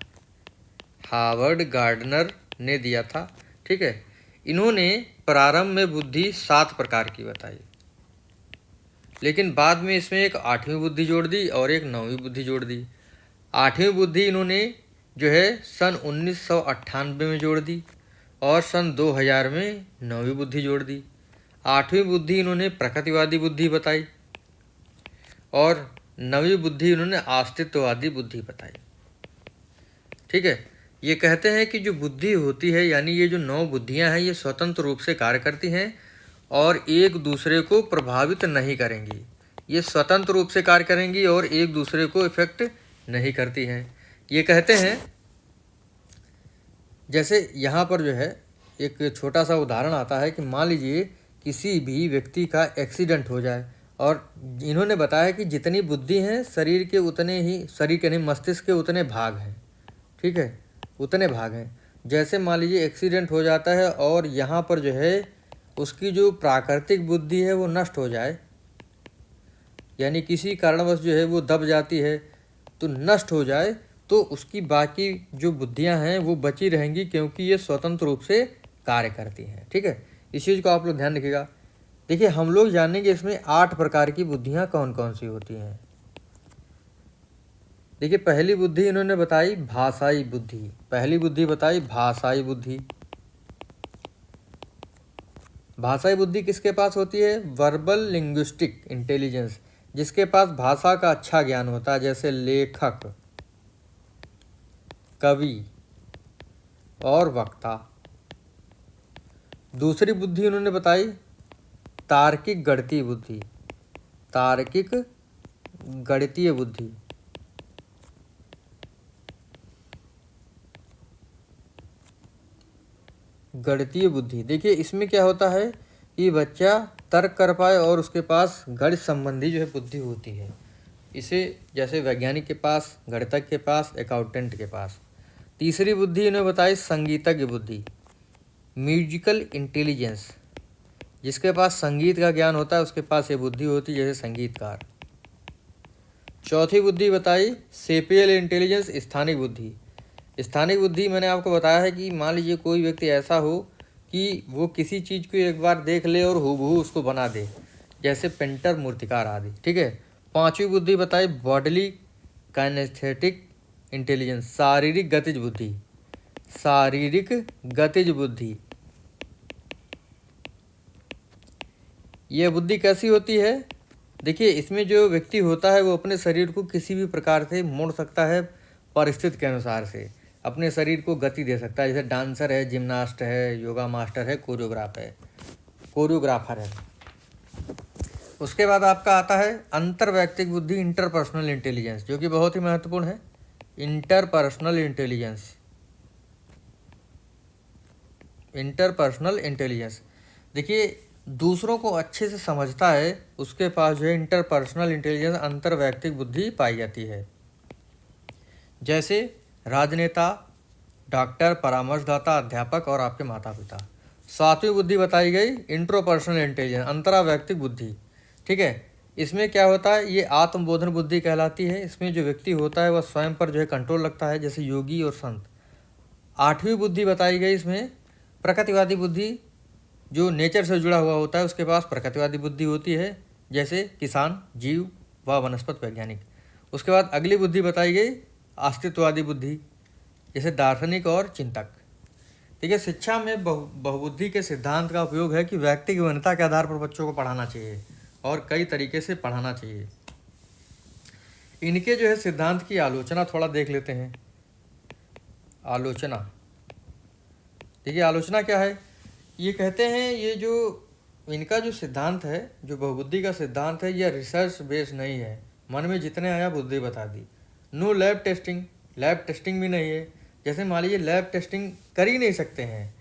हार्वर्ड गार्डनर ने दिया था। ठीक है, इन्होंने प्रारंभ में बुद्धि 7 प्रकार की बताई, लेकिन बाद में इसमें एक 8वीं बुद्धि जोड़ दी और एक 9वीं बुद्धि जोड़ दी। 8वीं बुद्धि इन्होंने जो है सन 1998 में जोड़ दी और सन 2000 में 9वीं बुद्धि जोड़ दी। 8वीं बुद्धि इन्होंने प्रकृतिवादी बुद्धि बताई और नवी बुद्धि उन्होंने अस्तित्ववादी बुद्धि बताई। ठीक है, ये कहते हैं कि जो बुद्धि होती है यानी ये जो 9 बुद्धियां हैं ये स्वतंत्र रूप से कार्य करती हैं और एक दूसरे को प्रभावित नहीं करेंगी। ये स्वतंत्र रूप से कार्य करेंगी और एक दूसरे को इफेक्ट नहीं करती हैं। ये कहते हैं, जैसे यहाँ पर जो है एक छोटा सा उदाहरण आता है कि मान लीजिए किसी भी व्यक्ति का एक्सीडेंट हो जाए और इन्होंने बताया कि जितनी बुद्धि हैं शरीर के उतने ही, शरीर के नहीं मस्तिष्क के उतने भाग हैं। ठीक है, उतने भाग हैं। जैसे मान लीजिए एक्सीडेंट हो जाता है और यहाँ पर जो है उसकी जो प्राकृतिक बुद्धि है वो नष्ट हो जाए, यानी किसी कारणवश जो है वो दब जाती है तो नष्ट हो जाए, तो उसकी बाकी जो बुद्धियां हैं वो बची रहेंगी क्योंकि ये स्वतंत्र रूप से कार्य करती हैं। ठीक है, इस चीज़ को आप लोग ध्यान रखिएगा। देखिए हम लोग जानेंगे इसमें 8 प्रकार की बुद्धियां कौन कौन सी होती हैं। देखिए पहली बुद्धि इन्होंने बताई भाषाई बुद्धि। पहली बुद्धि बताई भाषाई बुद्धि। भाषाई बुद्धि किसके पास होती है? वर्बल लिंग्विस्टिक इंटेलिजेंस, जिसके पास भाषा का अच्छा ज्ञान होता है, जैसे लेखक, कवि और वक्ता। दूसरी बुद्धि उन्होंने बताई तार्किक गणितीय बुद्धि। तार्किक गणितीय बुद्धि। गणितीय बुद्धि, देखिए इसमें क्या होता है कि बच्चा तर्क कर पाए और उसके पास गणित संबंधी जो है बुद्धि होती है। इसे जैसे वैज्ञानिक के पास, गणितज्ञ के पास, अकाउंटेंट के पास। तीसरी बुद्धि इन्होंने बताई संगीतज्ञ बुद्धि, म्यूजिकल इंटेलिजेंस, जिसके पास संगीत का ज्ञान होता है उसके पास ये बुद्धि होती है, जैसे संगीतकार। चौथी बुद्धि बताई सेपियल इंटेलिजेंस, स्थानिक बुद्धि। स्थानिक बुद्धि मैंने आपको बताया है कि मान लीजिए कोई व्यक्ति ऐसा हो कि वो किसी चीज़ को एक बार देख ले और हूबहू उसको बना दे, जैसे पेंटर, मूर्तिकार आदि। ठीक है, पांचवी बुद्धि बताई बॉडली काइनेस्थेटिक इंटेलिजेंस, शारीरिक गतिज बुद्धि। शारीरिक गतिज बुद्धि, यह बुद्धि कैसी होती है? देखिए इसमें जो व्यक्ति होता है वो अपने शरीर को किसी भी प्रकार से मोड़ सकता है, परिस्थिति के अनुसार से अपने शरीर को गति दे सकता है। जैसे डांसर है, जिम्नास्ट है, योगा मास्टर है, कोरियोग्राफर है। उसके बाद आपका आता है अंतर्वैयक्तिक बुद्धि, इंटरपर्सनल इंटेलिजेंस, जो कि बहुत ही महत्वपूर्ण है। इंटरपर्सनल इंटेलिजेंस, इंटरपर्सनल इंटेलिजेंस, देखिए दूसरों को अच्छे से समझता है, उसके पास जो है इंटरपर्सनल इंटेलिजेंस, अंतर्वैयक्तिक बुद्धि पाई जाती है। जैसे राजनेता, डॉक्टर, परामर्शदाता, अध्यापक और आपके माता पिता। सातवीं बुद्धि बताई गई इंट्रोपर्सनल इंटेलिजेंस, अंतरावैयक्तिक बुद्धि। ठीक है, इसमें क्या होता है? ये आत्मबोधन बुद्धि कहलाती है। इसमें जो व्यक्ति होता है वह स्वयं पर जो है कंट्रोल रखता है, जैसे योगी और संत। आठवीं बुद्धि बताई गई इसमें प्रकृतिवादी बुद्धि, जो नेचर से जुड़ा हुआ होता है उसके पास प्रकृतिवादी बुद्धि होती है, जैसे किसान, जीव व वनस्पति वैज्ञानिक। उसके बाद अगली बुद्धि बताई गई अस्तित्ववादी बुद्धि, जैसे दार्शनिक और चिंतक। ठीक है, शिक्षा में बहुबुद्धि के सिद्धांत का उपयोग है कि व्यक्ति की वन्यता के आधार पर बच्चों को पढ़ाना चाहिए और कई तरीके से पढ़ाना चाहिए। इनके जो है सिद्धांत की आलोचना थोड़ा देख लेते हैं। आलोचना, देखिए आलोचना क्या है? ये कहते हैं ये जो इनका जो सिद्धांत है, जो बहुबुद्धि का सिद्धांत है, यह रिसर्च बेस्ड नहीं है। मन में जितने आया बुद्धि बता दी। No lab testing, lab testing भी नहीं है। जैसे मान लीजिए लैब टेस्टिंग कर ही नहीं सकते हैं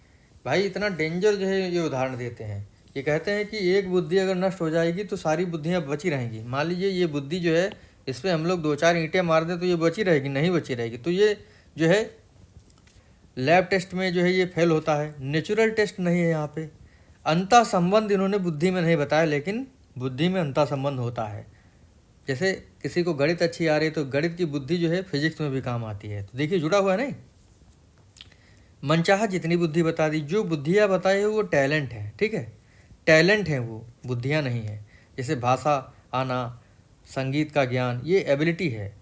भाई, इतना डेंजर जो है ये उदाहरण देते हैं। ये कहते हैं कि एक बुद्धि अगर नष्ट हो जाएगी तो सारी बुद्धियाँ बची रहेंगी। मान लीजिए ये बुद्धि जो है इस पर हम लोग 2-4 ईंटें मार दें तो ये बची रहेगी? नहीं बची रहेगी। तो ये जो है लैब टेस्ट में जो है ये फेल होता है। नेचुरल टेस्ट नहीं है यहाँ पे। अंतः संबंध इन्होंने बुद्धि में नहीं बताया, लेकिन बुद्धि में अंतः संबंध होता है। जैसे किसी को गणित अच्छी आ रही है तो गणित की बुद्धि जो है फिजिक्स में भी काम आती है। तो देखिए जुड़ा हुआ है नहीं। मनचाहा जितनी बुद्धि बता दी, जो बुद्धियाँ बताई है वो टैलेंट है। ठीक है, टैलेंट है वो, बुद्धियाँ नहीं है। जैसे भाषा आना, संगीत का ज्ञान, ये एबिलिटी है,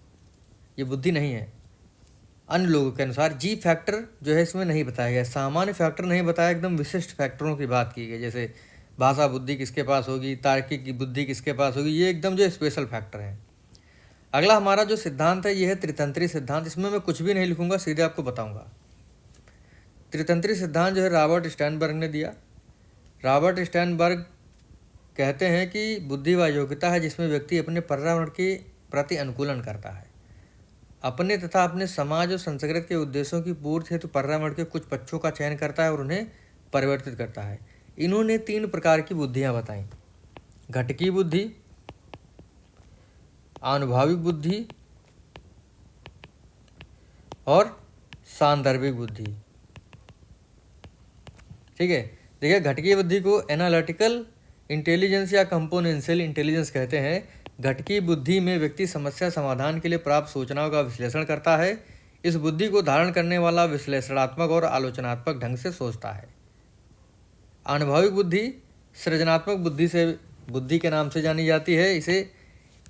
ये बुद्धि नहीं है। अन्य लोगों के अनुसार जी फैक्टर जो है इसमें नहीं बताया गया, सामान्य फैक्टर नहीं बताया, एकदम विशिष्ट फैक्टरों की बात की गई। जैसे भाषा बुद्धि किसके पास होगी, तार्किक की बुद्धि किसके पास होगी, ये एकदम जो स्पेशल फैक्टर है। अगला हमारा जो सिद्धांत है ये है त्रितंत्री सिद्धांत। इसमें मैं कुछ भी नहीं लिखूंगा, सीधे आपको बताऊंगा। त्रितंत्री सिद्धांत जो है रॉबर्ट स्टर्नबर्ग ने दिया। रॉबर्ट स्टर्नबर्ग कहते हैं कि बुद्धि वह योग्यता है जिसमें व्यक्ति अपने पर्यावरण के प्रति अनुकूलन करता है, अपने तथा अपने समाज और संस्कृति के उद्देश्यों की पूर्ति हेतु पर्यावरण के कुछ पक्षों का चयन करता है और उन्हें परिवर्तित करता है। इन्होंने 3 प्रकार की बुद्धियां बताई: घटकी बुद्धि, आनुभाविक बुद्धि और सांदर्भिक बुद्धि। ठीक है, देखिए घटकी बुद्धि को एनालिटिकल इंटेलिजेंस या कंपोनेंशियल इंटेलिजेंस कहते हैं। घटकी बुद्धि में व्यक्ति समस्या समाधान के लिए प्राप्त सूचनाओं का विश्लेषण करता है। इस बुद्धि को धारण करने वाला विश्लेषणात्मक और आलोचनात्मक ढंग से सोचता है। आनुभविक बुद्धि सृजनात्मक बुद्धि के नाम से जानी जाती है। इसे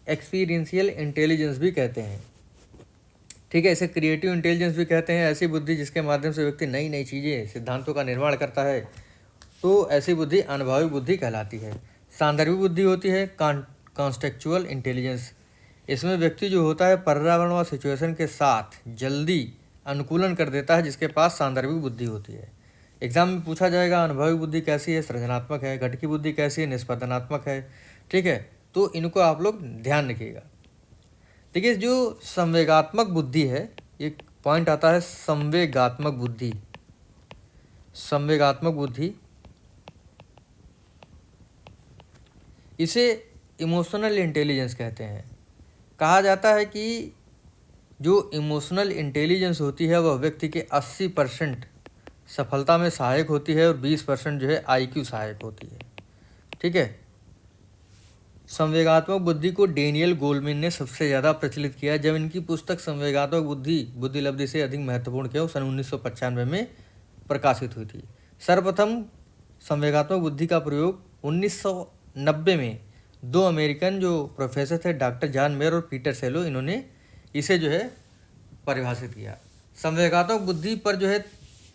एक्सपीरियंशियल इंटेलिजेंस भी कहते हैं। ठीक है, इसे क्रिएटिव इंटेलिजेंस भी कहते हैं। ऐसी बुद्धि जिसके माध्यम से व्यक्ति नई नई चीज़ें, सिद्धांतों का निर्माण करता है, तो ऐसी बुद्धि अनुभविक बुद्धि कहलाती है। सांदर्भिक बुद्धि होती है कॉन्टेक्चुअल इंटेलिजेंस। इसमें व्यक्ति जो होता है पर्यावरण व सिचुएशन के साथ जल्दी अनुकूलन कर देता है, जिसके पास सांदर्भिक बुद्धि होती है। एग्जाम में पूछा जाएगा अनुभविक बुद्धि कैसी है, सृजनात्मक है, घटकी बुद्धि कैसी है, निष्पादनात्मक है। ठीक है, तो इनको आप लोग ध्यान रखिएगा। देखिए, जो संवेगात्मक बुद्धि है, एक पॉइंट आता है संवेगात्मक बुद्धि। संवेगात्मक बुद्धि इसे इमोशनल इंटेलिजेंस कहते हैं। कहा जाता है कि जो इमोशनल इंटेलिजेंस होती है वह व्यक्ति के 80% सफलता में सहायक होती है और 20% जो है आईक्यू सहायक होती है। ठीक है, संवेगात्मक बुद्धि को डेनियल गोलमैन ने सबसे ज़्यादा प्रचलित किया। जब इनकी पुस्तक संवेगात्मक बुद्धिलब्धि से अधिक महत्वपूर्ण क्यों सन 1995 में प्रकाशित हुई थी। सर्वप्रथम संवेगात्मक बुद्धि का प्रयोग 1990 में 2 अमेरिकन जो प्रोफेसर थे, डॉक्टर जॉन मेयर और पीटर सेलो, इन्होंने इसे जो है परिभाषित किया। संवेगात्मक बुद्धि पर जो है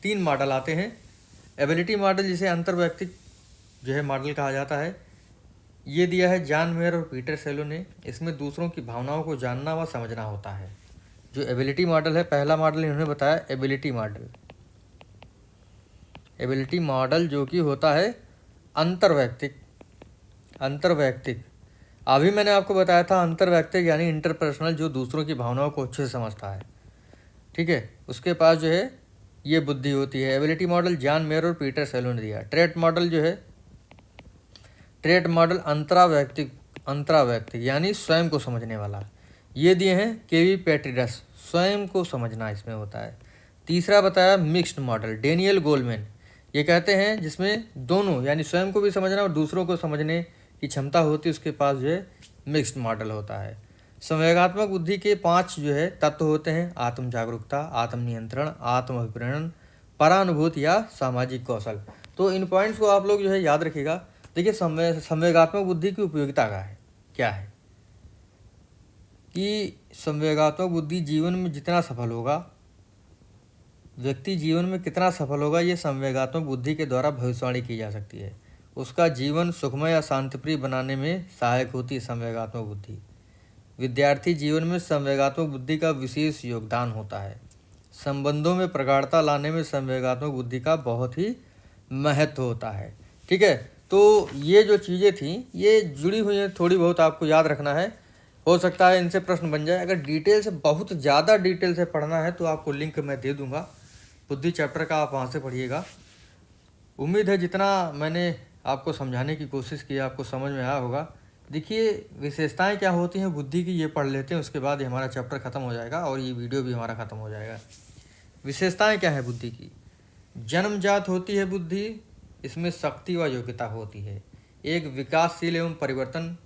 3 मॉडल आते हैं। एबिलिटी मॉडल, जिसे अंतर्वैयक्तिक जो है मॉडल कहा जाता है, ये दिया है जॉन मेयर और पीटर सेलो ने। इसमें दूसरों की भावनाओं को जानना व समझना होता है। जो एबिलिटी मॉडल है, पहला मॉडल इन्होंने बताया एबिलिटी मॉडल। एबिलिटी मॉडल जो कि होता है अंतर्वैयक्तिक। अभी मैंने आपको बताया था अंतर्वैयक्तिक यानी इंटरपर्सनल, जो दूसरों की भावनाओं को अच्छे से समझता है। ठीक है, उसके पास जो है ये बुद्धि होती है। एबिलिटी मॉडल जॉन मेयर और पीटर सेलो ने दिया। ट्रेट मॉडल जो है, ट्रेट मॉडल अंतरावैयक्तिक यानी स्वयं को समझने वाला, ये दिए हैं केवी पेट्रिडस। स्वयं को समझना इसमें होता है। तीसरा बताया मिक्स्ड मॉडल, डेनियल गोलमैन। ये कहते हैं जिसमें दोनों यानी स्वयं को भी समझना और दूसरों को समझने की क्षमता होती है, उसके पास जो है मिक्स्ड मॉडल होता है। संवेगात्मक बुद्धि के 5 जो है तत्व होते हैं: आत्म जागरूकता, आत्म नियंत्रण, आत्म अभिप्रेरण, परानुभूति या सामाजिक कौशल। तो इन पॉइंट्स को आप लोग जो है याद रखिएगा। देखिए, संवेगात्मक बुद्धि की उपयोगिता क्या है कि संवेगात्मक बुद्धि जीवन में जितना सफल होगा, व्यक्ति जीवन में कितना सफल होगा, ये संवेगात्मक बुद्धि के द्वारा भविष्यवाणी की जा सकती है। उसका जीवन सुखमय या शांतिप्रिय बनाने में सहायक होती है संवेगात्मक बुद्धि। विद्यार्थी जीवन में संवेगात्मक बुद्धि का विशेष योगदान होता है। संबंधों में प्रगाढ़ता लाने में संवेगात्मक बुद्धि का बहुत ही महत्व होता है। ठीक है, तो ये जो चीज़ें थी ये जुड़ी हुई हैं, थोड़ी बहुत आपको याद रखना है। हो सकता है इनसे प्रश्न बन जाए। अगर डिटेल से, बहुत ज़्यादा डिटेल से पढ़ना है तो आपको लिंक मैं दे दूँगा बुद्धि चैप्टर का, आप वहाँ से पढ़िएगा। उम्मीद है जितना मैंने आपको समझाने की कोशिश की आपको समझ में आया होगा। देखिए, विशेषताएं क्या होती हैं बुद्धि की, ये पढ़ लेते हैं, उसके बाद ही हमारा चैप्टर ख़त्म हो जाएगा और ये वीडियो भी हमारा ख़त्म हो जाएगा। विशेषताएं क्या है बुद्धि की? जन्मजात होती है बुद्धि, इसमें शक्ति व योग्यता होती है। एक विकासशील एवं परिवर्तन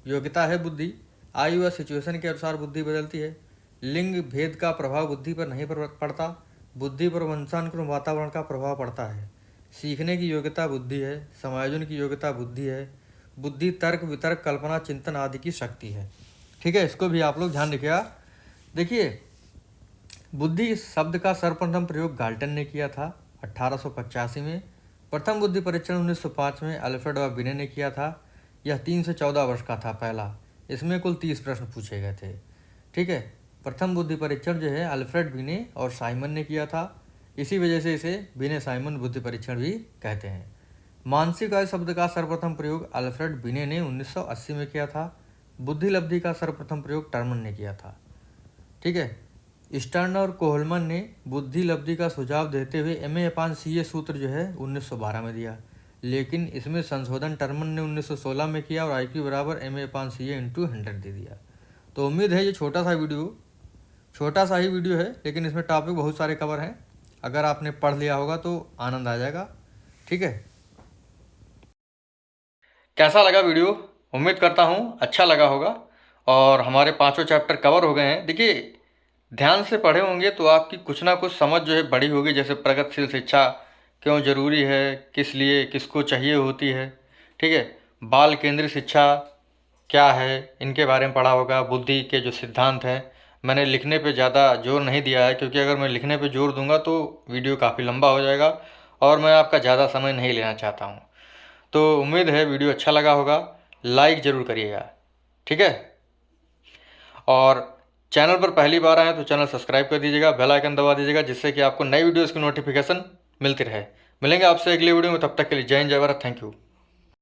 योग्यता है बुद्धि। आयु व सिचुएशन के अनुसार बुद्धि बदलती है। लिंग भेद का प्रभाव बुद्धि पर नहीं पड़ता। बुद्धि पर वंशानुक्रम वातावरण का प्रभाव पड़ता है। सीखने की योग्यता बुद्धि है। समायोजन की योग्यता बुद्धि है। बुद्धि तर्क वितर्क कल्पना चिंतन आदि की शक्ति है। ठीक है, इसको भी आप लोग ध्यान रखिएगा। देखिए, बुद्धि शब्द का सर्वप्रथम प्रयोग गाल्टन ने किया था 1885 में। प्रथम बुद्धि परीक्षण 1905 में अल्फ्रेड व बिने ने किया था। यह 3 से 14 वर्ष का था पहला। इसमें कुल 30 प्रश्न पूछे गए थे। ठीक है, प्रथम बुद्धि परीक्षण जो है अल्फ्रेड बिने और साइमन ने किया था। इसी वजह से इसे बिने साइमन बुद्धि परीक्षण भी कहते हैं। मानसिक आयु शब्द का सर्वप्रथम प्रयोग अल्फ्रेड बिने ने 1980 में किया था। बुद्धि लब्धि का सर्वप्रथम प्रयोग टर्मन ने किया था। ठीक है, स्टर्न और कोहलमन ने बुद्धि लब्धि का सुझाव देते हुए MA/CA सूत्र जो है 1912 में दिया, लेकिन इसमें संशोधन टर्मन ने 1916 में किया और IQ बराबर MA/CA × 100 दे दिया। तो उम्मीद है ये छोटा सा ही वीडियो है, लेकिन इसमें टॉपिक बहुत सारे कवर हैं। अगर आपने पढ़ लिया होगा तो आनंद आ जाएगा। ठीक है, कैसा लगा वीडियो? उम्मीद करता हूँ अच्छा लगा होगा और हमारे 5 चैप्टर कवर हो गए हैं। देखिए, ध्यान से पढ़े होंगे तो आपकी कुछ ना कुछ समझ जो है बड़ी होगी। जैसे प्रगतिशील शिक्षा क्यों जरूरी है, किस लिए, किसको चाहिए होती है। ठीक है, बाल केंद्रित शिक्षा क्या है, इनके बारे में पढ़ा होगा। बुद्धि के जो सिद्धांत हैं, मैंने लिखने पे ज़्यादा जोर नहीं दिया है, क्योंकि अगर मैं लिखने पे जोर दूंगा तो वीडियो काफ़ी लंबा हो जाएगा और मैं आपका ज़्यादा समय नहीं लेना चाहता हूँ। तो उम्मीद है वीडियो अच्छा लगा होगा। लाइक ज़रूर करिएगा। ठीक है, और चैनल पर पहली बार आए तो चैनल सब्सक्राइब कर दीजिएगा, बेल आइकन दबा दीजिएगा, जिससे कि आपको नई वीडियोज़ की नोटिफिकेशन मिलती रहे। मिलेंगे आपसे अगली वीडियो में, तब तक के लिए जय हिंद, जय भारत, थैंक यू।